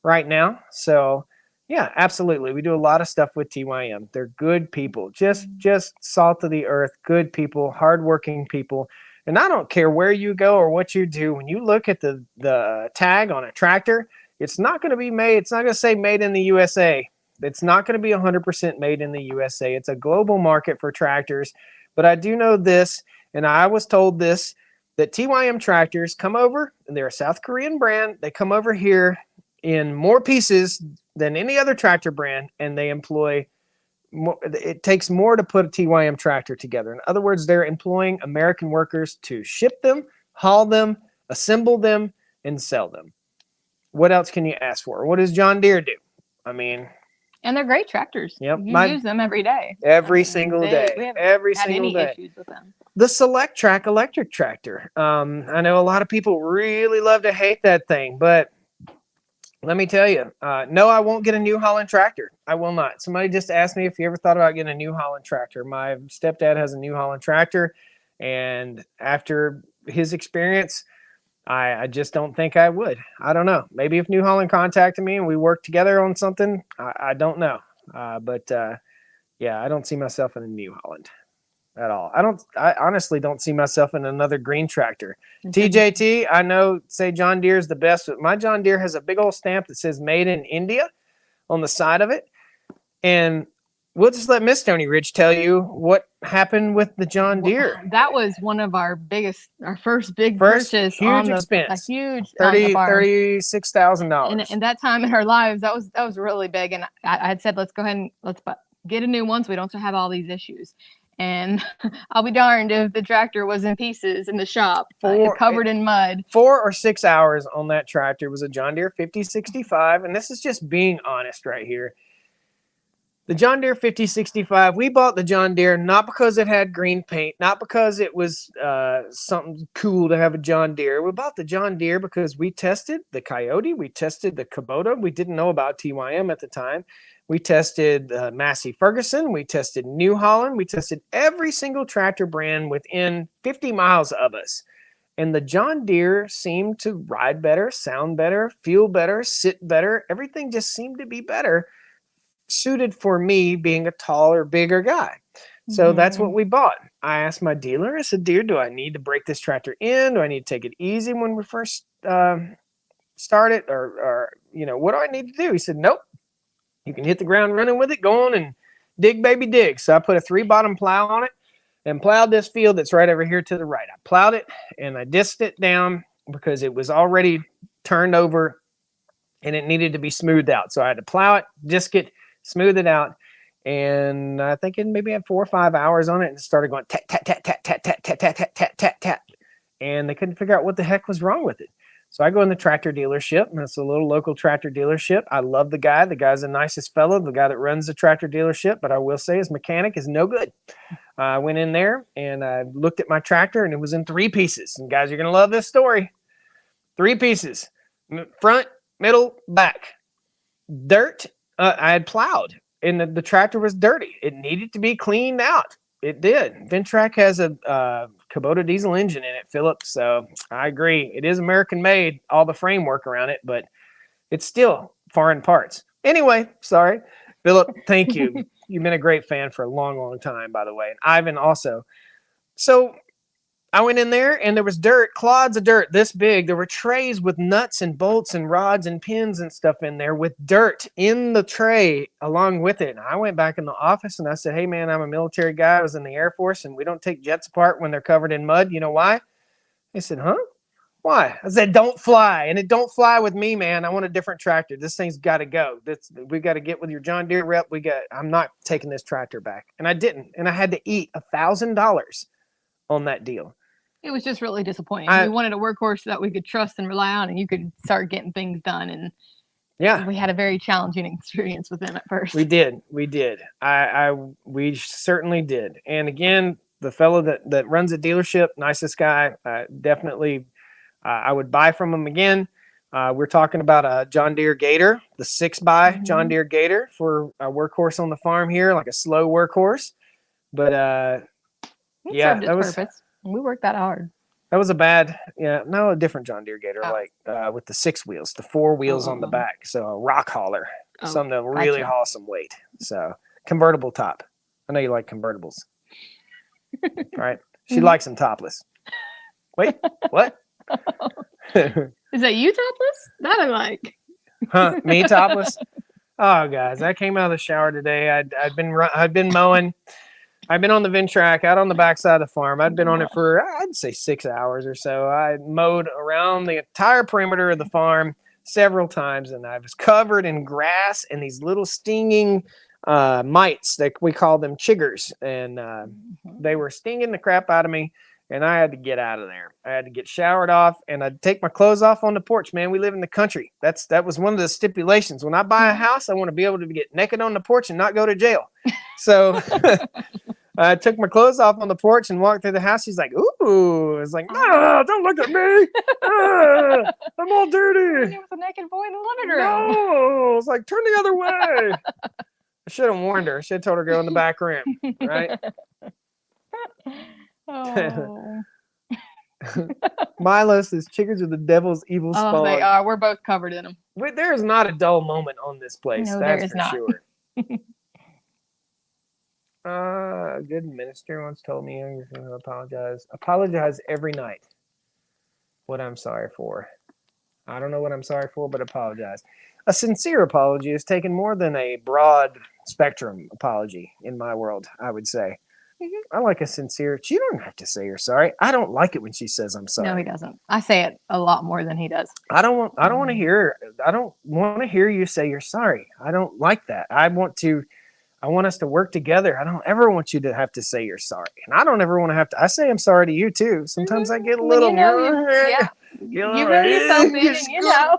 right now. So, yeah, absolutely. We do a lot of stuff with TYM. They're good people, just salt of the earth, good people, hardworking people. And I don't care where you go or what you do. When you look at the tag on a tractor, it's not going to be made. It's not going to say made in the USA. It's not going to be 100% made in the USA. It's a global market for tractors. But I do know this, and I was told this that TYM tractors come over, and they're a South Korean brand. They come over here in more pieces than any other tractor brand, and they employ more. It takes more to put a TYM tractor together. In other words, they're employing American workers to ship them, haul them, assemble them, and sell them. What else can you ask for? What does John Deere do? I mean, and they're great tractors. Yep, You use them every day. Every single day. We haven't Every had single any day. issues with them. The Select Track electric tractor. I know a lot of people really love to hate that thing, but let me tell you, no, I won't get a New Holland tractor. I will not. Somebody just asked me if you ever thought about getting a New Holland tractor. My stepdad has a New Holland tractor, and after his experience, I just don't think I would. I don't know. Maybe if New Holland contacted me and we worked together on something, I don't know. But yeah, I don't see myself in a New Holland at all. I honestly don't see myself in another green tractor. TJT, I know, say John Deere is the best, but my John Deere has a big old stamp that says made in India on the side of it. And we'll just let Miss Stony Ridge tell you what happened with the John Deere. That was one of our first big purchase huge on expense. a huge $36,000. And that time in our lives, that was really big. And I had said, let's go ahead and let's get a new one so we don't have all these issues. And I'll be darned if the tractor was in pieces in the shop, covered in mud. 4 or 6 hours on that tractor. It was a John Deere 5065, and this is just being honest right here. The John Deere 5065, we bought the John Deere not because it had green paint, not because it was something cool to have a John Deere. We bought the John Deere because we tested the Coyote, we tested the Kubota. We didn't know about TYM at the time. We tested Massey Ferguson, we tested New Holland, we tested every single tractor brand within 50 miles of us. And the John Deere seemed to ride better, sound better, feel better, sit better. Everything just seemed to be better, suited for me being a taller, bigger guy. So that's what we bought. I asked my dealer, I said, Deere, do I need to break this tractor in? Do I need to take it easy when we first start it? Or, what do I need to do? He said, nope. You can hit the ground running with it, go on and dig, baby, dig. So I put a 3-bottom plow on it and plowed this field that's right over here to the right. I plowed it and I disked it down because it was already turned over and it needed to be smoothed out. So I had to plow it, disk it, smooth it out, and I think it maybe had 4 or 5 hours on it, and it started going tat tat tat tat tat tat tat tat tat tat tat tat, and they couldn't figure out what the heck was wrong with it. So I go in the tractor dealership, and it's a little local tractor dealership. I love the guy. The guy's the nicest fellow, the guy that runs the tractor dealership, but I will say his mechanic is no good. I went in there and I looked at my tractor, and it was in 3 pieces. And guys, you're gonna love this story. 3 pieces: front, middle, back. Dirt. I had plowed, and the tractor was dirty. It needed to be cleaned out. It did. Ventrac has a Kubota diesel engine in it, Philip. So I agree. It is American made, all the framework around it, but it's still foreign parts. Anyway, sorry. Philip, thank you. You've been a great fan for a long, long time, by the way. And Ivan also. So I went in there and there was dirt, clods of dirt this big. There were trays with nuts and bolts and rods and pins and stuff in there with dirt in the tray along with it. And I went back in the office and I said, hey, man, I'm a military guy. I was in the Air Force, and we don't take jets apart when they're covered in mud. You know why? They said, huh? Why? I said, don't fly. And it don't fly with me, man. I want a different tractor. This thing's got to go. We got to get with your John Deere rep. I'm not taking this tractor back. And I didn't. And I had to eat $1,000 on that deal. It was just really disappointing. We wanted a workhorse that we could trust and rely on, and you could start getting things done. And yeah, we had a very challenging experience with them at first. We did. We certainly did. And again, the fellow that runs the dealership, nicest guy, definitely. I would buy from him again. We're talking about a John Deere Gator, the 6x John Deere Gator for a workhorse on the farm here, like a slow workhorse. But yeah, that was purpose. We worked that hard. That was a different John Deere Gator, with the 6 wheels, the 4 wheels on the back. So a rock hauler, something to really haul some weight. So convertible top. I know you like convertibles, right? She likes them topless. Wait, what? Is that you topless? That I like. Huh? Me topless? Oh, guys, I came out of the shower today. I'd been mowing. I've been on the Ventrac out on the backside of the farm. I'd been on it for, I'd say 6 hours or so. I mowed around the entire perimeter of the farm several times, and I was covered in grass and these little stinging mites that we call them chiggers. And they were stinging the crap out of me, and I had to get out of there. I had to get showered off, and I'd take my clothes off on the porch. Man, we live in the country. That was one of the stipulations. When I buy a house, I want to be able to get naked on the porch and not go to jail. So I took my clothes off on the porch and walked through the house. He's like, ooh. It's like, no, don't look at me. I'm all dirty. There was a naked boy in the living room. No. It's like, turn the other way. I should have warned her. I should have told her to go in the back room. Right? Oh. Milo says chickens are the devil's evil spawn. Oh, they are. We're both covered in them. There is not a dull moment on this place. No, that's there is for not. sure. A good minister once told me you're going to apologize every night. What I'm sorry for. I don't know what I'm sorry for, but apologize. A sincere apology is taken more than a broad spectrum apology in my world, I would say. I like a sincere. You don't have to say you're sorry. I don't like it when she says I'm sorry. No, he doesn't. I say it a lot more than he does. I don't want to hear you say you're sorry. I don't like that. I want us to work together. I don't ever want you to have to say you're sorry. And I don't ever want to have to. I say I'm sorry to you too. Sometimes I get a little. You reel yourself in, and you know.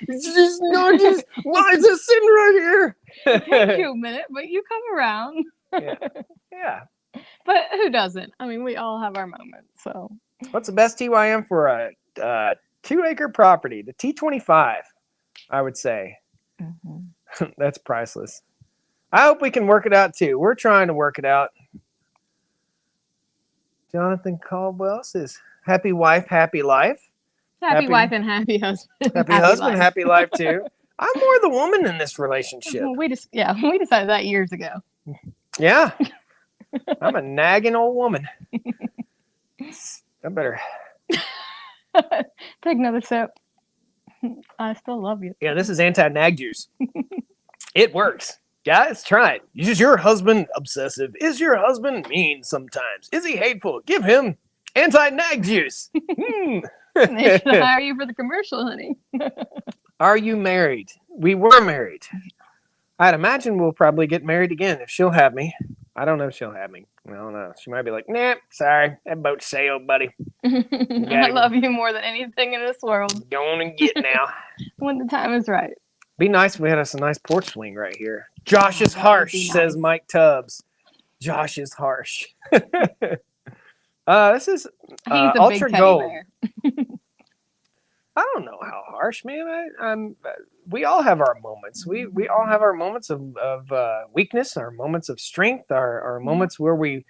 It's just not just. Why is this sitting right here? It takes you a minute, but you come around. Yeah. But who doesn't? I mean, we all have our moments. So. What's the best TYM for a 2-acre property? The T25, I would say. Mm-hmm. That's priceless. I hope we can work it out too. We're trying to work it out. Jonathan Caldwell says, happy wife, happy life. Happy wife and happy husband. Happy husband, happy life too. I'm more the woman in this relationship. We decided that years ago. Yeah. I'm a nagging old woman. I better take another sip. I still love you. Yeah, this is anti-nag juice. It works. Guys, try it. Is your husband obsessive? Is your husband mean sometimes? Is he hateful? Give him anti-nag juice. They should hire you for the commercial, honey. Are you married? We were married. I'd imagine we'll probably get married again if she'll have me. I don't know if she'll have me. I don't know. She might be like, nah, sorry. That boat sailed, buddy. I love you more than anything in this world. Go on and get now. When the time is right. Be nice if we had us a nice porch swing right here. Josh is harsh, says Mike Tubbs. Josh is harsh. This is Ultra Gold. I don't know how harsh, man. We all have our moments. We all have our moments of weakness, our moments of strength, our moments where we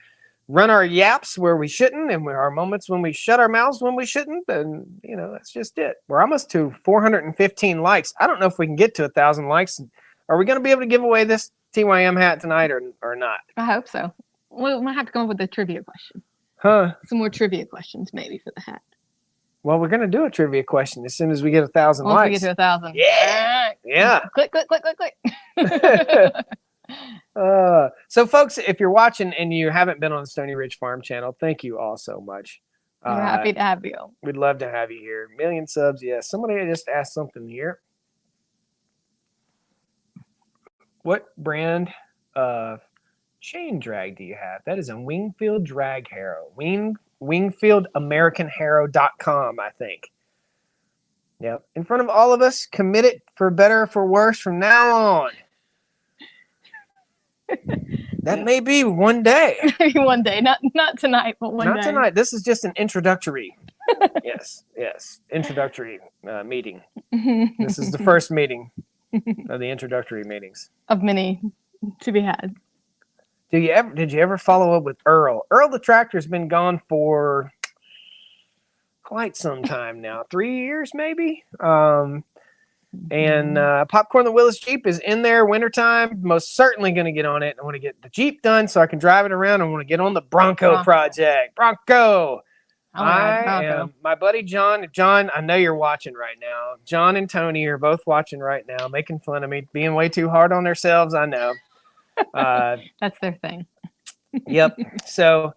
run our yaps where we shouldn't, and our moments when we shut our mouths when we shouldn't. And that's just it. We're almost to 415 likes. I don't know if we can get to 1,000 likes. Are we going to be able to give away this TYM hat tonight or not? I hope so. We might have to come up with a trivia question. Huh? Some more trivia questions maybe for the hat. Well, we're going to do a trivia question as soon as we get 1,000 likes. Once we get to 1,000. Yeah. Right. Yeah. Click, click, click, click, click. So, folks, if you're watching and you haven't been on the Stony Ridge Farm channel, thank you all so much. We're happy to have you. We'd love to have you here. 1,000,000 subs, yes. Somebody just asked something here. What brand of chain drag do you have? That is a Wingfield Drag Harrow. WingfieldAmericanHarrow.com, I think. Yep. In front of all of us, commit it for better or for worse from now on. That may be one day. Maybe one day. Not tonight, but one day. Not tonight. This is just an introductory. Yes. Introductory meeting. This is the first meeting of the introductory meetings. Of many to be had. Did you ever follow up with Earl? Earl the tractor's been gone for quite some time now. 3 years maybe. And Popcorn the Willis Jeep is in there wintertime. Most certainly going to get on it. I want to get the Jeep done so I can drive it around. I want to get on the Bronco project. Bronco. My buddy John. John, I know you're watching right now. John and Tony are both watching right now, making fun of me, being way too hard on themselves. I know. That's their thing. Yep. So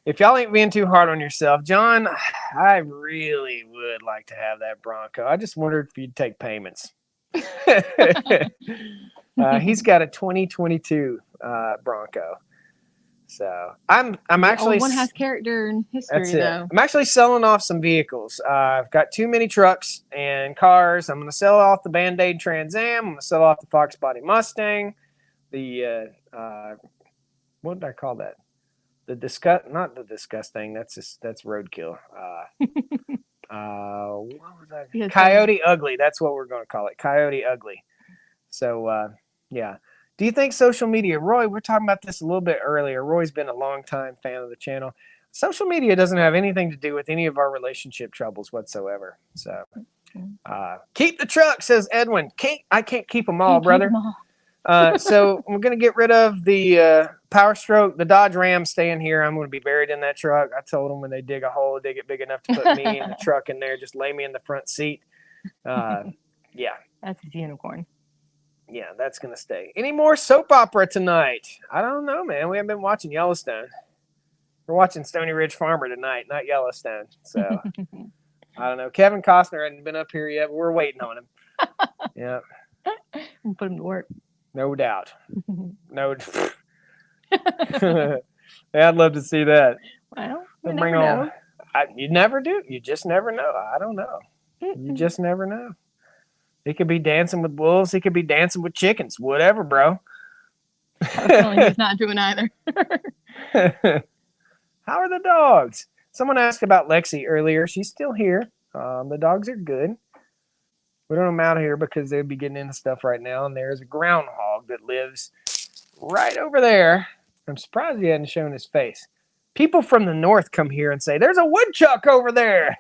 if y'all ain't being too hard on yourself, John, I really would like to have that Bronco. I just wondered if you'd take payments. He's got a 2022 Bronco. So I'm The actually old one has character and history, that's it. though. I'm actually selling off some vehicles. I've got too many trucks and cars. I'm going to sell off the Band-Aid Trans Am. I'm going to sell off the Fox Body Mustang. The what did I call that? The not the disgust thing. That's roadkill. What was that? Yeah, Coyote Ugly. That's what we're going to call it. Coyote Ugly. So yeah. Do you think social media, Roy? We're talking about this a little bit earlier. Roy's been a long-time fan of the channel. Social media doesn't have anything to do with any of our relationship troubles whatsoever. So keep the truck, says Edwin. I can't keep them all, brother. So we're going to get rid of the Power Stroke, the Dodge Ram staying here. I'm going to be buried in that truck. I told them when they dig a hole, dig it big enough to put me in the truck in there. Just lay me in the front seat. Yeah. That's his unicorn. Yeah, that's going to stay. Any more soap opera tonight? I don't know, man. We haven't been watching Yellowstone. We're watching Stony Ridge Farmer tonight, not Yellowstone. So, I don't know. Kevin Costner hasn't been up here yet, but we're waiting on him. Yeah. We'll put him to work. No doubt. No. Yeah, I'd love to see that. Well, They'll bring on. You never do. You just never know. I don't know. You just never know. He could be dancing with wolves. He could be dancing with chickens. Whatever, bro. He's not doing either. How are the dogs? Someone asked about Lexi earlier. She's still here. The dogs are good. We don't have them out here because they'd be getting into stuff right now. And there's a groundhog that lives right over there. I'm surprised he hadn't shown his face. People from the north come here and say, there's a woodchuck over there.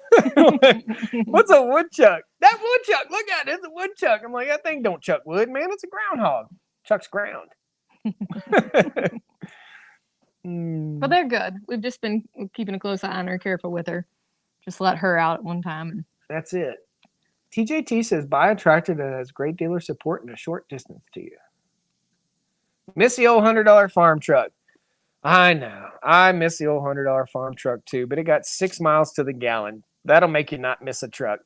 What's a woodchuck? That woodchuck, look at it. It's a woodchuck. I'm like, that thing don't chuck wood, man. It's a groundhog. Chucks ground. But they're good. We've just been keeping a close eye on her, careful with her. Just let her out at one time. That's it. TJT says, buy a tractor that has great dealer support and a short distance to you. Miss the old $100 farm truck. I know. I miss the old $100 farm truck too, but it got 6 miles to the gallon. That'll make you not miss a truck.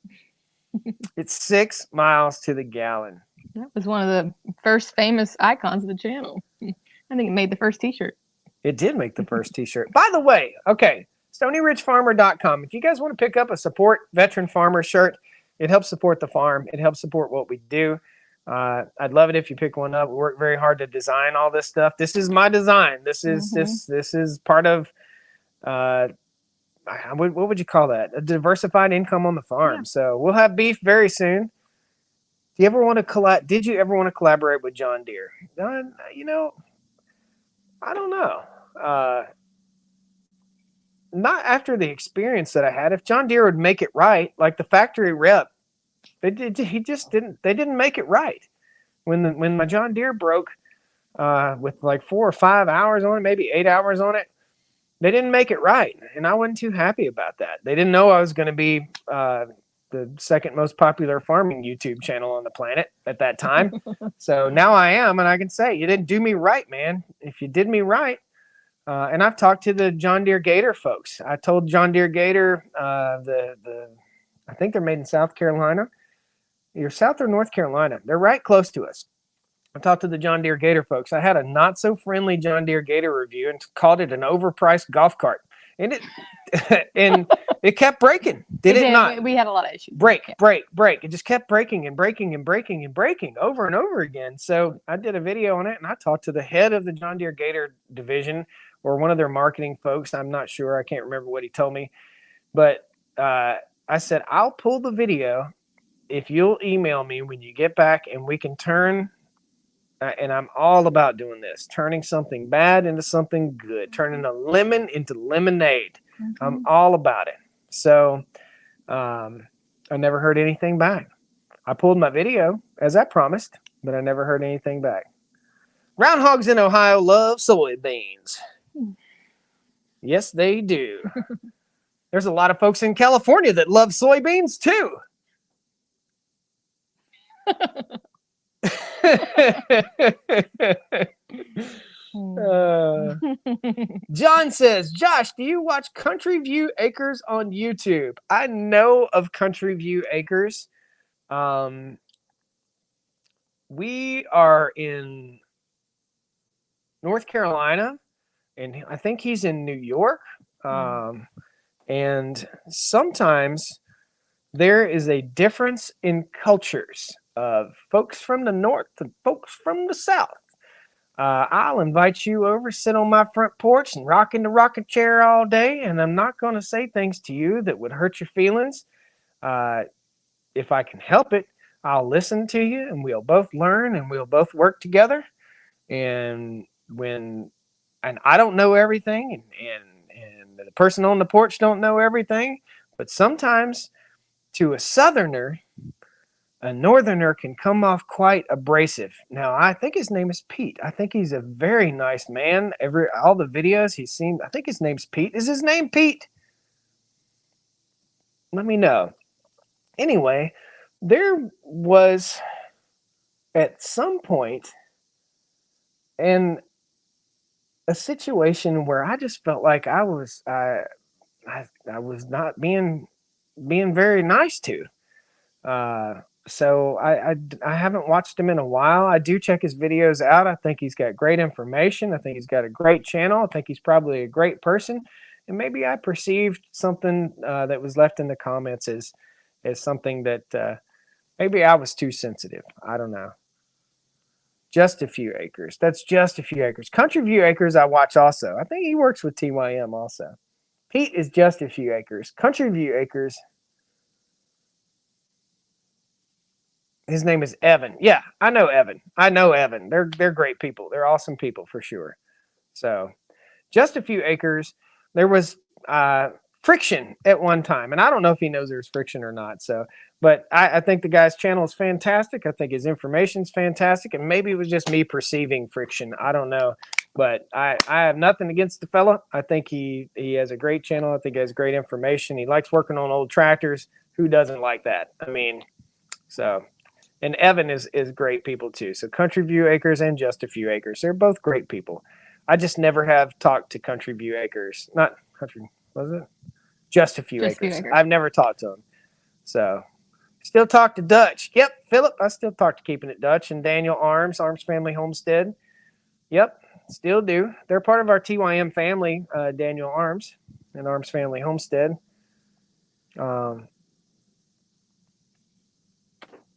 It's 6 miles to the gallon. That was one of the first famous icons of the channel. I think it made the first t-shirt. It did make the first t-shirt. By the way, okay, StonyRidgeFarmer.com. If you guys want to pick up a support veteran farmer shirt, it helps support the farm. It helps support what we do. I'd love it if you pick one up. We work very hard to design all this stuff. This is my design. This is this is part of what would you call that? A diversified income on the farm. Yeah. So we'll have beef very soon. Do you ever want to Did you ever want to collaborate with John Deere? You know, I don't know. Not after the experience that I had. If John Deere would make it right, like the factory rep. They didn't make it right. When my John Deere broke with like 4 or 5 hours on it, maybe 8 hours on it, they didn't make it right. And I wasn't too happy about that. They didn't know I was going to be the second most popular farming YouTube channel on the planet at that time. So now I am, and I can say, you didn't do me right, man. If you did me right, and I've talked to the John Deere Gator folks. I told John Deere Gator, I think they're made in South Carolina. You're South or North Carolina. They're right close to us. I talked to the John Deere Gator folks. I had a not so friendly John Deere Gator review and called it an overpriced golf cart. And it kept breaking. Did it not? We had a lot of issues. Break. It just kept breaking and breaking and breaking and breaking over and over again. So I did a video on it, and I talked to the head of the John Deere Gator division or one of their marketing folks. I'm not sure. I can't remember what he told me. But I said, I'll pull the video if you'll email me when you get back, and we can turn, and I'm all about doing this, turning something bad into something good, turning a lemon into lemonade. I'm all about it. So I never heard anything back. I pulled my video, as I promised, but I never heard anything back. Groundhogs in Ohio love soybeans. Yes, they do. There's a lot of folks in California that love soybeans too. John says, Josh, do you watch Country View Acres on YouTube? I know of Country View Acres. We are in North Carolina, and I think he's in New York. And sometimes there is a difference in cultures of folks from the north and folks from the south. I'll invite you over, sit on my front porch and rock in the rocking chair all day, and I'm not going to say things to you that would hurt your feelings. If I can help it, I'll listen to you, and we'll both learn, and we'll both work together. And I don't know everything, and the person on the porch don't know everything, but sometimes to a southerner, a northerner can come off quite abrasive. Now, I think his name is Pete. I think he's a very nice man. All the videos he's seen, I think his name's Pete. Is his name Pete? Let me know. Anyway, there was at some point in a situation where I just felt like I was not being very nice to. So I haven't watched him in a while. I do check his videos out. I think he's got great information. I think he's got a great channel. I think he's probably a great person. And maybe I perceived something that was left in the comments as something that maybe I was too sensitive. I don't know. Just a Few Acres. That's Just a Few Acres. Country View Acres I watch also. I think he works with TYM also. Pete is Just a Few Acres. Country View Acres. His name is Evan. Yeah, I know Evan. They're great people. They're awesome people for sure. So, Just a Few Acres. There was friction at one time, and I don't know if he knows there's friction or not. So, but I think the guy's channel is fantastic. I think his information's fantastic, and maybe it was just me perceiving friction. I don't know, but I have nothing against the fella. I think he has a great channel. I think he has great information. He likes working on old tractors. Who doesn't like that? I mean, so. And Evan is great people too. So Country View Acres and Just a Few Acres. They're both great people. I just never have talked to Country View Acres. Not Country, was it? Just a Few Acres. I've never talked to them. So still talk to Dutch. Yep, Philip. I still talk to Keeping It Dutch and Daniel Arms Family Homestead. Yep, still do. They're part of our TYM family, Daniel Arms and Arms Family Homestead.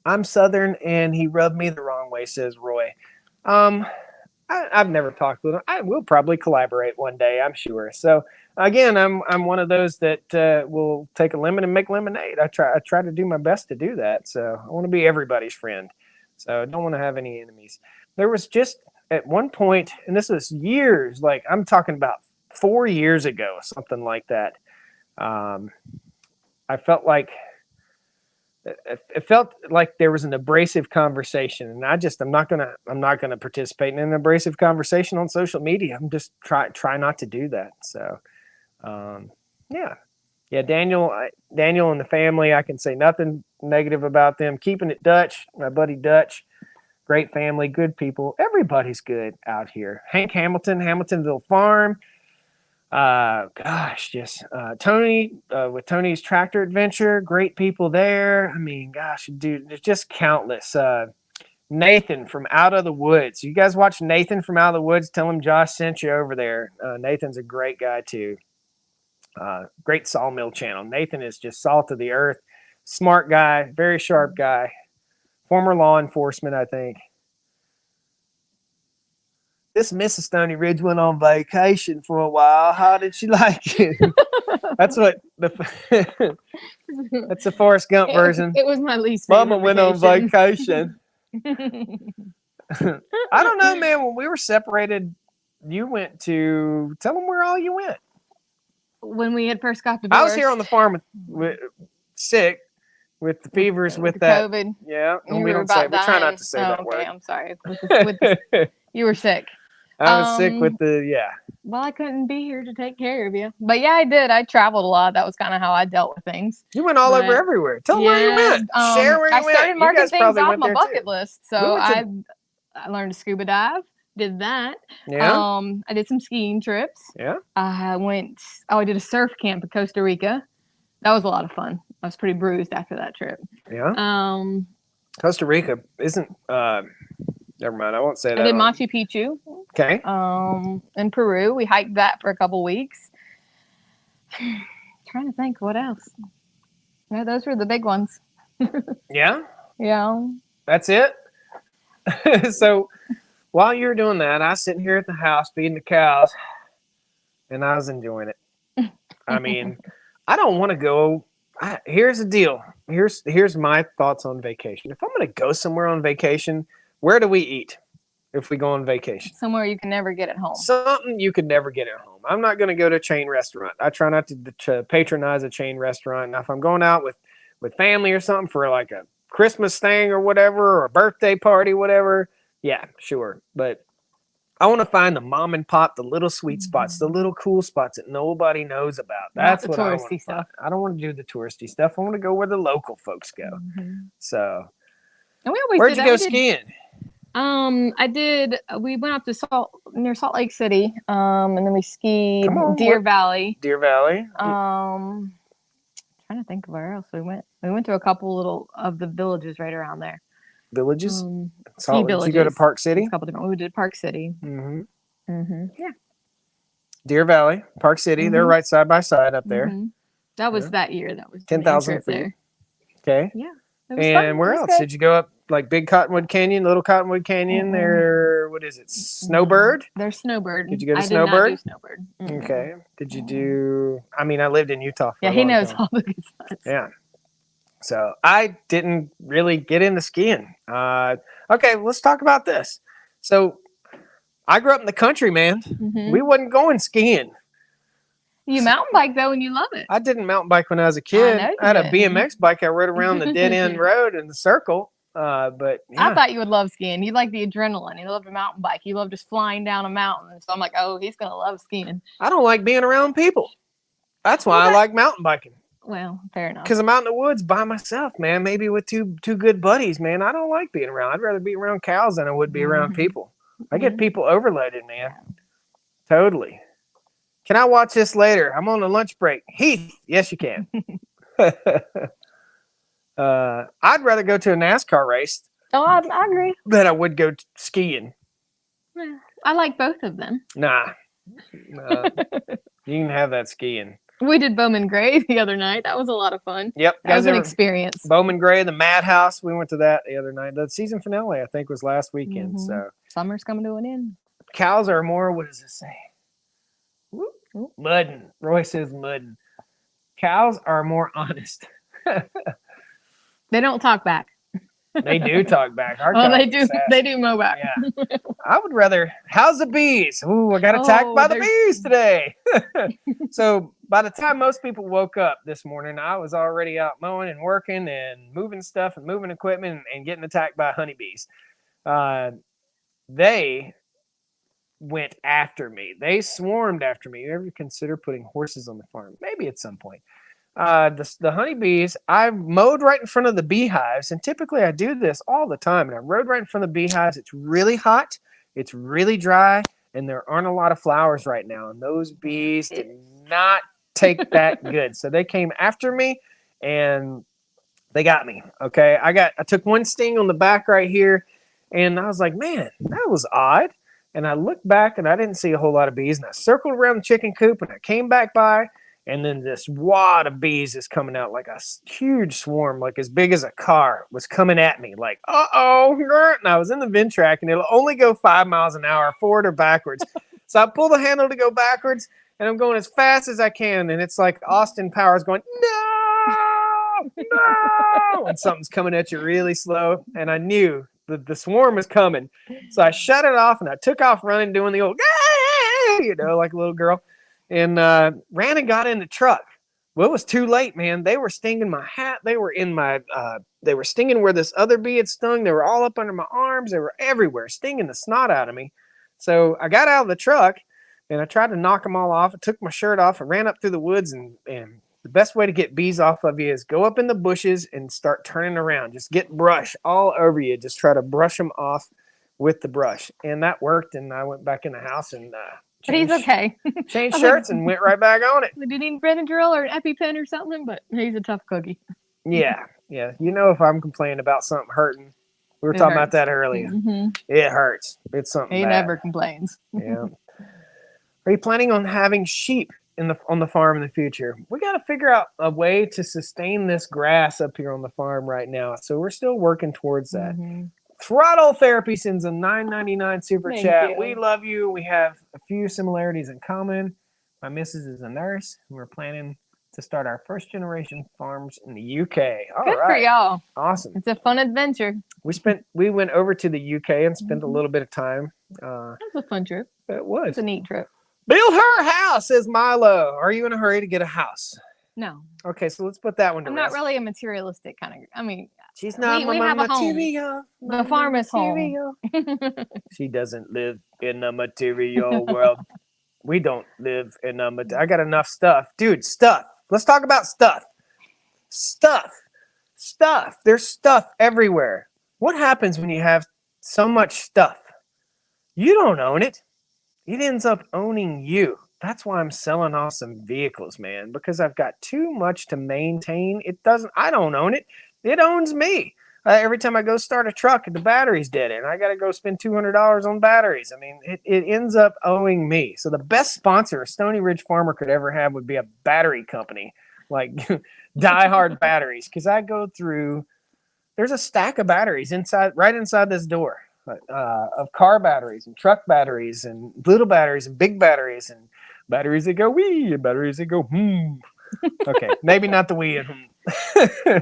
I'm Southern, and he rubbed me the wrong way, says Roy. I've never talked with him. I will probably collaborate one day, I'm sure. So again, I'm one of those that will take a lemon and make lemonade. I try to do my best to do that. So I want to be everybody's friend. So I don't want to have any enemies. There was just at one point, and this was years, like I'm talking about 4 years ago, something like that. I felt like it felt like there was an abrasive conversation, and I'm not gonna participate in an abrasive conversation on social media. I'm just try not to do that. So, yeah. Daniel and the family, I can say nothing negative about them. Keeping It Dutch, my buddy Dutch, great family, good people. Everybody's good out here. Hank Hamilton, Hamiltonville Farm. Tony with Tony's Tractor Adventure, great people there. I mean, gosh, dude, there's just countless. Nathan from Out of the Woods. You guys watch Nathan from Out of the Woods? Tell him Josh sent you over there. Nathan's a great guy too. Great Sawmill channel. Nathan is just salt of the earth, smart guy, very sharp guy, former law enforcement, I think. This Mrs. Stony Ridge went on vacation for a while. How did she like it? That's what that's the Forrest Gump version. It was my least favorite. Mama went on vacation. I don't know, man. When we were separated, you went to tell them where all you went. When we had first got divorced. I was here on the farm sick with the fevers, with that COVID. Yeah, and we don't say. We try not to say that word. I'm sorry. You were sick. I was sick with Well, I couldn't be here to take care of you. But yeah, I did. I traveled a lot. That was kind of how I dealt with things. You went all over everywhere. Tell them where you went. Share where you went. I started marking things off my bucket list. So I learned to scuba dive, Did that. Yeah. I did some skiing trips. Yeah. I did a surf camp in Costa Rica. That was a lot of fun. I was pretty bruised after that trip. Yeah. Um, Costa Rica isn't. Never mind. I won't say I that. did Machu Picchu. Okay. In Peru, we hiked that for a couple weeks. Trying to think what else. Yeah, those were the big ones. Yeah. Yeah. That's it. So while you were doing that, I was sitting here at the house feeding the cows, and I was enjoying it. I mean, I don't want to go. Here's the deal. Here's my thoughts on vacation. If I'm going to go somewhere on vacation, where do we eat if we go on vacation? Somewhere you can never get at home. Something you could never get at home. I'm not going to go to a chain restaurant. I try not to patronize a chain restaurant. Now, if I'm going out with family or something for like a Christmas thing or whatever, or a birthday party, whatever, yeah, sure. But I want to find the mom and pop, the little sweet spots, the little cool spots that nobody knows about. That's Not the what I want touristy to stuff. find. I don't want to do the touristy stuff. I want to go where the local folks go. So, And we always where'd did you that. go skiing? We went up to near Salt Lake City. And then we skied Come on, Deer Valley. Deer Valley. Trying to think of where else we went. We went to a couple of the villages right around there. Villages. Ski Did you go to villages. Park City? A couple different. We did Park City. Yeah. Deer Valley, Park City. They're right side by side up there. That was Yeah. that year. That was 10,000 trip feet. there. Okay. Yeah. It was And fun. where It was else? good. Did you go up like Big Cottonwood Canyon, Little Cottonwood Canyon? There, what is it? Snowbird? There's Snowbird. Did you go to I Snowbird? did not do Snowbird. Mm-mm. Okay. Did you do? I mean, I lived in Utah for Yeah, a he long knows time. all the good spots. Yeah. So I didn't really get into skiing. Okay, let's talk about this. So I grew up in the country, man. We wasn't going skiing. You mountain bike though, and you love it. I didn't mountain bike when I was a kid. know you I had a did. BMX bike I rode around the dead end road in the circle. But yeah. I thought you would love skiing. You like the adrenaline. You love a mountain bike. You love just flying down a mountain. So I'm like, oh, he's gonna love skiing. I don't like being around people. That's why I like mountain biking. Well, fair enough. Because I'm out in the woods by myself, man. Maybe with two good buddies, man. I don't like being around. I'd rather be around cows than I would be around people. I get people overloaded, man. Totally. Can I watch this later? I'm on a lunch break. Heath, yes, you can. I'd rather go to a NASCAR race Oh, I agree. than I would go skiing. Yeah, I like both of them. Nah. You can have that skiing. We did Bowman Gray the other night. That was a lot of fun. Yep. That was an experience. Bowman Gray, the Madhouse. We went to that the other night. The season finale, I think, was last weekend. So Summer's coming to an end. cows are more, what does it say? Muddin. Roy says muddin. Cows are more honest. They don't talk back. They do talk back. Our Oh, cows they are do. sassy. They do mow back. Yeah. I would rather. How's the bees? Ooh, I got attacked by the bees today. So by the time most people woke up this morning, I was already out mowing and working and moving stuff and moving equipment and getting attacked by honeybees. They went after me. They swarmed after me. You ever consider putting horses on the farm? Maybe at some point. The honeybees, I mowed right in front of the beehives, and typically I do this all the time. And I rode right in front of the beehives. It's really hot, it's really dry, and there aren't a lot of flowers right now. And those bees did not take that good. So they came after me, and they got me. Okay, I took one sting on the back right here, and I was like, man, that was odd. And I looked back, and I didn't see a whole lot of bees. And I circled around the chicken coop, and I came back by. And then this wad of bees is coming out, like a huge swarm, like as big as a car, was coming at me. Like, uh-oh. And I was in the Ventrac, and it'll only go 5 miles an hour, forward or backwards. So I pull the handle to go backwards, and I'm going as fast as I can. And it's like Austin Powers going, no, no. And something's coming at you really slow. And I knew the swarm was coming. So I shut it off, and I took off running, doing the old, like a little girl. And ran and got in the truck. Well, it was too late, man. They were stinging my hat. They were in my, they were stinging where this other bee had stung. They were all up under my arms. They were everywhere, stinging the snot out of me. So I got out of the truck, and I tried to knock them all off. I took my shirt off and ran up through the woods. And the best way to get bees off of you is go up in the bushes and start turning around. Just get brush all over you. Just try to brush them off with the brush, and that worked. And I went back in the house and But he's okay. changed I'm like- shirts and went right back on it. Did he need Benadryl or an EpiPen or something? But he's a tough cookie. Yeah, yeah. You know, if I'm complaining about something hurting, we were It talking about hurts. that earlier. Mhm. It hurts. It's something. He bad. never complains. Yeah. Are you planning on having sheep on the farm in the future? We got to figure out a way to sustain this grass up here on the farm right now. So we're still working towards that. Mhm. Throttle Therapy sends a $9.99 super Thank chat. you. We love you. We have a few similarities in common. My missus is a nurse, and we're planning to start our first generation farms in the UK. All Good for right. y'all. Awesome. It's a fun adventure. We went over to the UK and spent a Mhm. little bit of time. It was a fun trip. It was. It's a neat trip. Build her house, says Milo. Are you in a hurry to get a house? No, Okay, so let's put that one to I'm rest. not really a materialistic kind of. I mean, She's not we have a home. material. The farm is home. She doesn't live in a material world. We don't live in a I got enough stuff. Dude, stuff. Let's talk about stuff. Stuff. There's stuff everywhere. What happens when you have so much stuff? You don't own it. It ends up owning you. That's why I'm selling off some vehicles, man, because I've got too much to maintain. I don't own it. It owns me. Every time I go start a truck, the battery's dead and I got to go spend $200 on batteries. I mean, it ends up owing me. So the best sponsor a Stony Ridge farmer could ever have would be a battery company, like Die Hard Batteries. Because I go through, there's a stack of batteries right inside this door. Of car batteries and truck batteries and little batteries and big batteries and batteries that go wee and batteries that go hmm. Okay, maybe not the wee and hmm.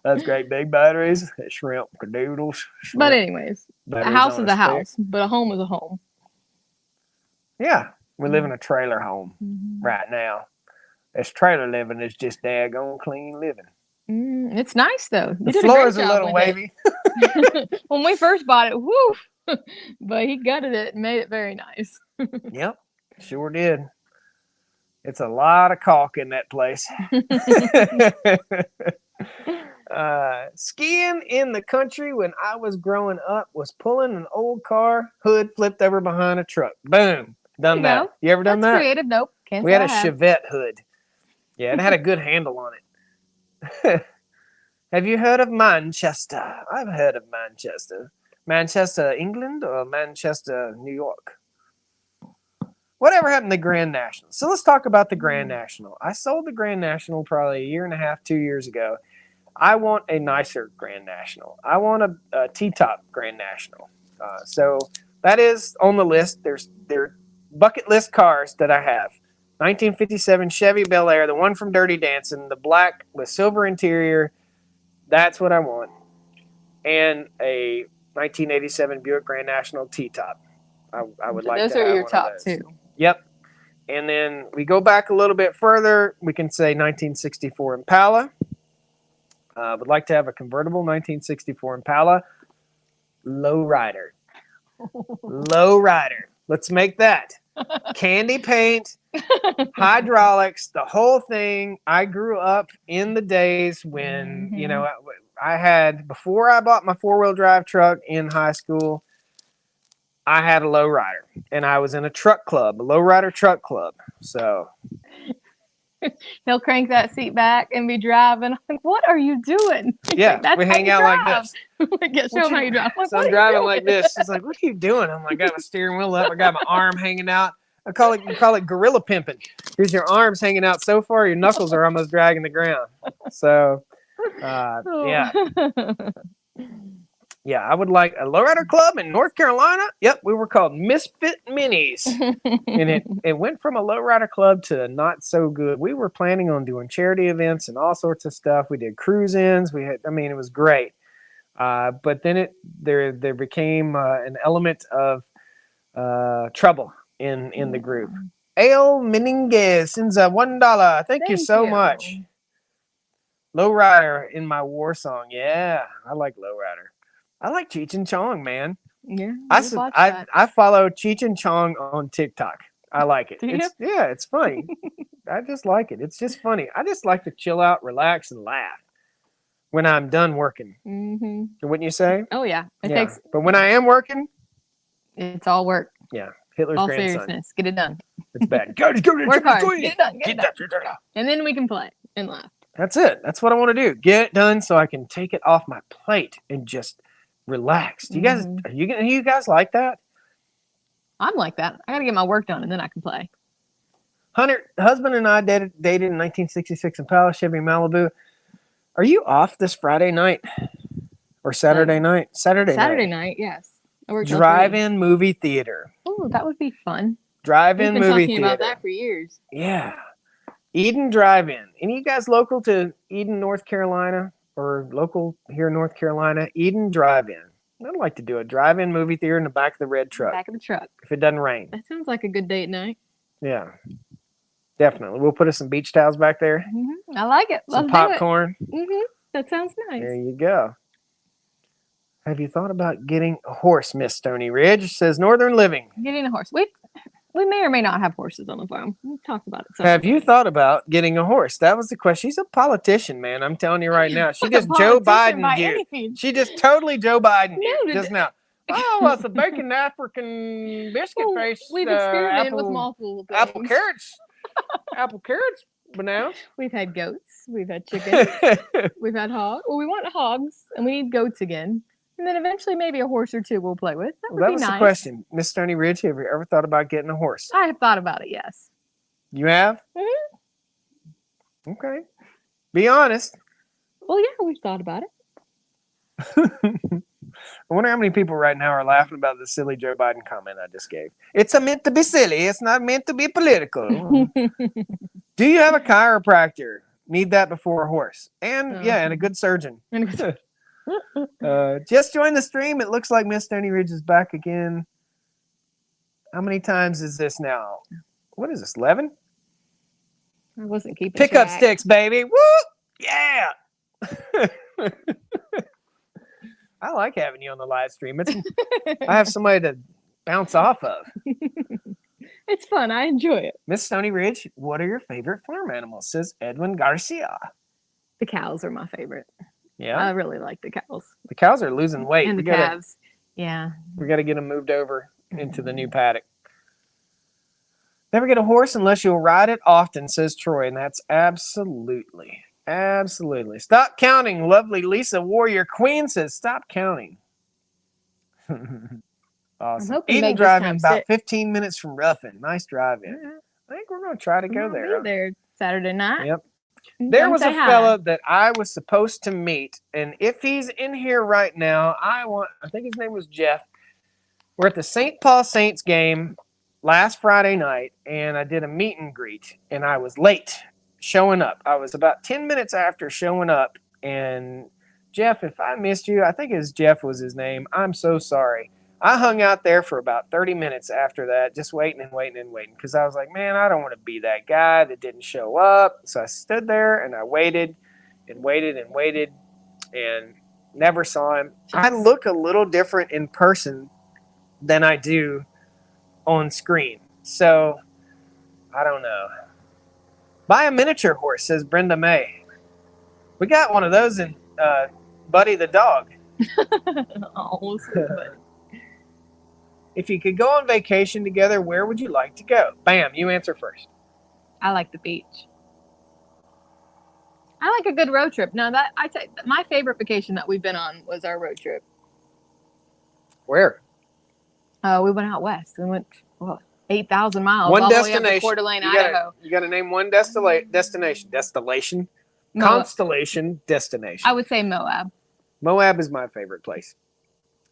That's great big batteries. Shrimp, cadoodles. But anyways, a Batteries house on is a stick. house, but a home is a home. Yeah, we live in a trailer home right now. This trailer living is just daggone clean living. It's nice though. You The did floor a is great a job little with wavy. it. When we first bought it, woo! But he gutted it and made it very nice. Yep, sure did. It's a lot of caulk in that place. Skiing in the country when I was growing up was pulling an old car, hood flipped over behind a truck. Boom. Done There you that. go. You ever done That's that? creative. Nope. Can't We say had a I have. Chevette hood. Yeah, it had a good handle on it. Have you heard of Manchester? I've heard of Manchester. Manchester, England, or Manchester, New York? Whatever happened to the Grand National? So let's talk about the Grand National. I sold the Grand National probably a year and a half, 2 years ago. I want a nicer Grand National. I want a T-top Grand National. So that is on the list. There are bucket list cars that I have. 1957 Chevy Bel Air, the one from Dirty Dancing, the black with silver interior. That's what I want. And a 1987 Buick Grand National T-top. I would like Those to are have your one top of those. two. Yep. And then we go back a little bit further. We can say 1964 Impala. Would like to have a convertible 1964 Impala. Lowrider. Lowrider. Let's make that. Candy paint, hydraulics, the whole thing. I grew up in the days when, you know, I had, before I bought my four-wheel drive truck in high school, I had a lowrider. And I was in a truck club, a lowrider truck club. So He'll crank that seat back and be driving. I'm like, what are you doing? He's yeah, like, "That's we how hang you out like drive." this. Like, yeah, show him how you drive. I'm like, So "What I'm are you driving doing?" like this. She's like, "What are you doing?" I'm like, "I got my steering wheel up. I got my arm hanging out." You call it gorilla pimping. Here's your arms hanging out so far, your knuckles are almost dragging the ground. So, yeah, yeah. I would like a lowrider club in North Carolina. Yep, we were called Misfit Minis, and it went from a lowrider club to not so good. We were planning on doing charity events and all sorts of stuff. We did cruise-ins. It was great. But then there became an element of trouble in the group. Ale Meninguez sends a $1. Thank you so much. Lowrider in my war song. Yeah, I like Lowrider. I like Cheech and Chong, man. Yeah, I follow Cheech and Chong on TikTok. I like it. Do you? It's funny. I just like it. It's just funny. I just like to chill out, relax, and laugh when I'm done working. Mm-hmm. Wouldn't you say? Oh yeah, it Yeah. takes. But when I am working, It's all work. Yeah, Hitler's All grandson. seriousness. Get it done. It's bad. Go to Work hard. Swing. Get it done. Get it done. that. And then we can play and laugh. That's it. That's what I want to do. Get it done so I can take it off my plate and just relax. Do you guys? Mhm. Are you guys like that? I'm like that. I got to get my work done and then I can play. Hunter, husband and I dated in 1966 in Palace, Chevy, Malibu. Are you off this Friday night or Saturday night? Saturday night, yes. I work till 3. Drive-in movie theater. Oh, that would be fun. Drive-in We've been movie talking theater. about that for years. Yeah. Eden Drive-In. Any of you guys local to Eden, North Carolina, or local here in North Carolina? Eden Drive-In. I'd like to do a drive-in movie theater in the back of the red truck Back of the truck. if it doesn't rain. That sounds like a good date night. Yeah. Definitely. We'll put us some beach towels back there. I like it. Some Let's popcorn. do it. That sounds nice. There you go. Have you thought about getting a horse, Miss Stony Ridge? Says Northern Living. Getting a horse. We may or may not have horses on the farm. We've talked about it. Have you thought about getting a horse? That was the question. She's a politician, man. I'm telling you right now. She just Joe Biden you. She just totally Joe Biden you just now. Oh, it's a bacon African biscuit face. We've experimented with multiple things. Apple carrots. Apple carrots. Bananas. We've had goats. We've had chickens. We've had hogs. Well, we want hogs, and we need goats again. And then eventually maybe a horse or two we'll play with. That would that be was nice. the question. Miss Stony Ridge, have you ever thought about getting a horse? I have thought about it, yes. You have? Mm-hmm. Okay. Be honest. Well, yeah, we've thought about it. I wonder how many people right now are laughing about the silly Joe Biden comment I just gave. It's meant to be silly. It's not meant to be political. Do you have a chiropractor? Need that before a horse. And and a good surgeon. Just joined the stream. It looks like Miss Stony Ridge is back again. How many times is this now? What is this, 11? I wasn't keeping Pickup track. sticks, baby. Woo! Yeah. I like having you on the live stream. I have somebody to bounce off of. It's fun. I enjoy it. Miss Stony Ridge, what are your favorite farm animals? Says Edwin Garcia. The cows are my favorite. Yeah. I really like the cows. The cows are losing weight. And the calves. Yeah. We got to get them moved over into the new paddock. Never get a horse unless you'll ride it often, says Troy. And that's absolutely. Stop counting. Lovely Lisa Warrior Queen says, stop counting. Awesome. Eden Drive-In, about 15 minutes from Ruffin. Nice drive-in. Yeah. I think we're going to try to go there. Be there Saturday night. Yep. There was a fella that I was supposed to meet, and if he's in here right now, I think his name was Jeff. We're at the St. Paul Saints game last Friday night, and I did a meet and greet, and I was late showing up. I was about 10 minutes after showing up, and Jeff, if I missed you, I think Jeff was his name. I'm so sorry. I hung out there for about 30 minutes after that, just waiting because I was like, man, I don't want to be that guy that didn't show up. So I stood there and I waited and never saw him. I look a little different in person than I do on screen. So I don't know. Buy a miniature horse, says Brenda May. We got one of those in Buddy the dog. Oh, so funny. If you could go on vacation together, where would you like to go? Bam, you answer first. I like the beach. I like a good road trip. Now my favorite vacation that we've been on was our road trip. Where? We went out west. We went 8,000 miles. One all destination. The way up to Coeur d'Alene, Idaho. You got to name one destination. Destination. Constellation. Destination. I would say Moab. Moab is my favorite place.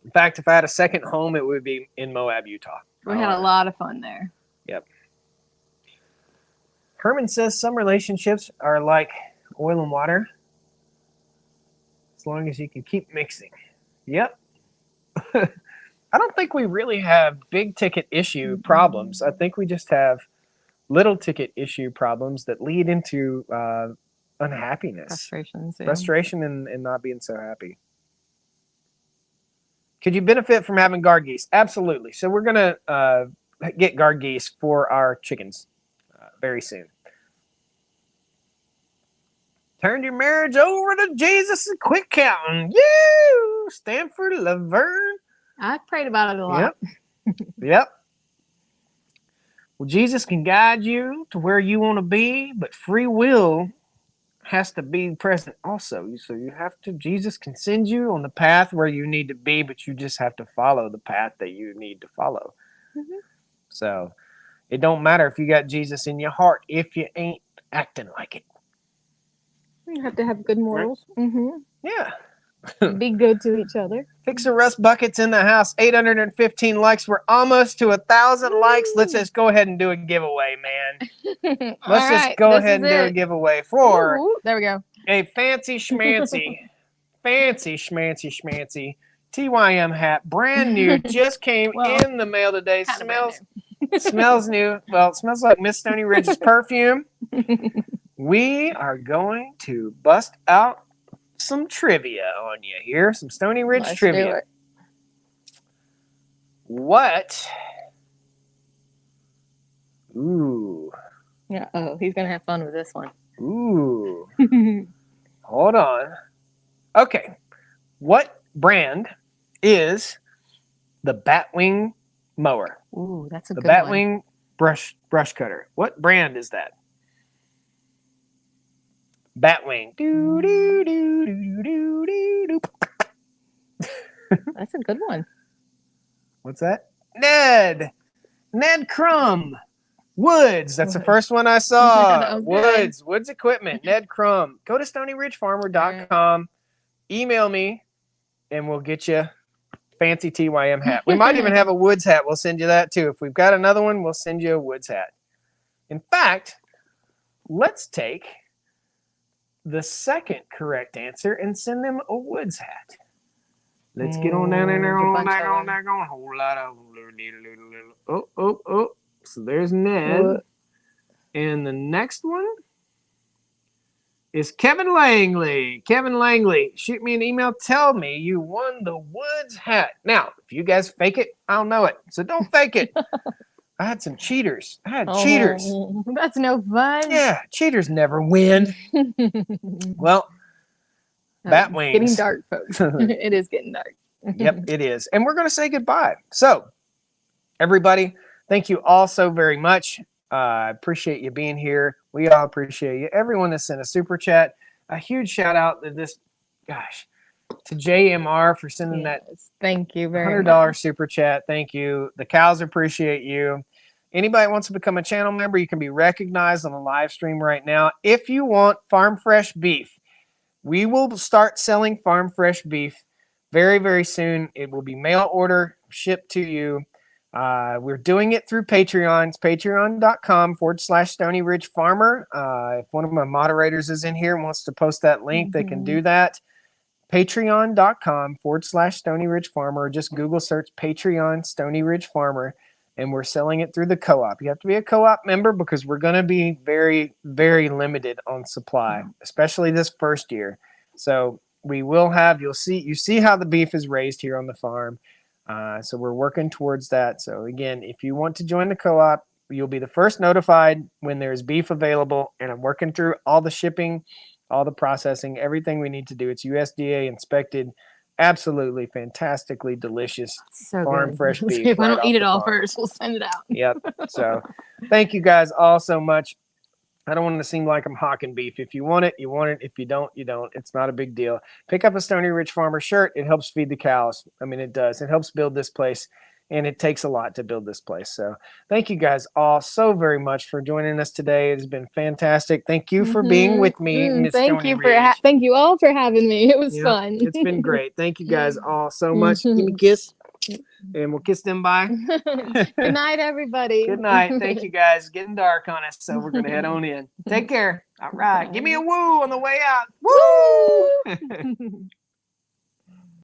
In fact, if I had a second home, it would be in Moab, Utah. We had a lot of fun there. Yep. Herman says some relationships are like oil and water as long as you can keep mixing. Yep. I don't think we really have big ticket issue problems. I think we just have little ticket issue problems that lead into unhappiness. Frustration and not being so happy. Could you benefit from having guard geese? Absolutely. So we're going to get guard geese for our chickens very soon. Turn your marriage over to Jesus and quit counting. You, Stanford Laverne. I've prayed about it a lot. Yep. Yep. Well, Jesus can guide you to where you want to be, but free will has to be present also. So you have to, Jesus can send you on the path where you need to be, but you just have to follow the path that you need to follow. Mhm. So it don't matter if you got Jesus in your heart if you ain't acting like it. You have to have good morals. Yeah. Be good to each other. Fixer Rust Buckets in the house. 815 likes. We're almost to 1,000 likes. Let's just go ahead and do a giveaway, man. Let's just go ahead and do a giveaway for there we go. a fancy schmancy TYM hat, brand new, just came in the mail today. Smells new. Well, it smells like Miss Stony Ridge's perfume. We are going to bust out some trivia on you here. Some Stony Ridge trivia. Do it. What? Ooh. Yeah. Oh, he's gonna have fun with this one. Ooh. Hold on. Okay. What brand is the Batwing mower? Ooh, that's a the good one. Batwing brush cutter. What brand is that? Batwing. Do, do, do, do, do, do, do. That's a good one. What's that? Ned Crumb. Woods. That's the first one I saw. Woods Equipment. Ned Crumb. Go to StonyRidgeFarmer.com. Email me, and we'll get you fancy TYM hat. We might even have a Woods hat. We'll send you that too. If we've got another one, we'll send you a Woods hat. In fact, let's take the second correct answer and send them a Woods hat. Let's get on down there. A whole lot of. Oh. So there's Ned. What? And the next one is Kevin Langley. Kevin Langley, shoot me an email. Tell me you won the Woods hat. Now, if you guys fake it, I'll know it. So don't fake it. I had some cheaters. Cheaters. That's no fun. Yeah, cheaters never win. Well, Batwings. Getting dark, folks. It is getting dark. Yep, it is. And we're going to say goodbye. So, everybody, thank you all so very much. I appreciate you being here. We all appreciate you. Everyone that sent a super chat. A huge shout out to to JMR for sending that. Thank you very $100 much. super chat. Thank you. The cows appreciate you. Anybody wants to become a channel member, you can be recognized on the live stream right now. If you want farm fresh beef, we will start selling farm fresh beef very, very soon. It will be mail order shipped to you. We're doing it through Patreon. It's patreon.com/Stony Ridge Farmer. If one of my moderators is in here and wants to post that link, they can do that. Patreon.com/Stony Ridge Farmer. Just Google search Patreon Stony Ridge Farmer, and we're selling it through the co-op. You have to be a co-op member because we're going to be very, very limited on supply, especially this first year. So we will have, you see how the beef is raised here on the farm. So we're working towards that. So again, if you want to join the co-op, you'll be the first notified when there's beef available. And I'm working through all the shipping, all the processing, everything we need to do. It's USDA inspected. Absolutely fantastically delicious farm fresh beef. If I don't eat it all first, we'll send it out. Yep. So thank you guys all so much. I don't want it to seem like I'm hawking beef. If you want it, you want it. If you don't, you don't. It's not a big deal. Pick up a Stony Ridge Farmer shirt. It helps feed the cows. I mean, it does. It helps build this place, and it takes a lot to build this place. So thank you guys all so very much for joining us today. It's been fantastic. Thank you for being with me, Miss Stony Ridge. Thank you all for having me. It was fun. It's been great. Thank you guys all so much. Give me a kiss. And we'll kiss them bye. Good night, everybody. Good night. Thank you, guys. Getting dark on us, so we're going to head on in. Take care. All right. Give me a woo on the way out. Woo!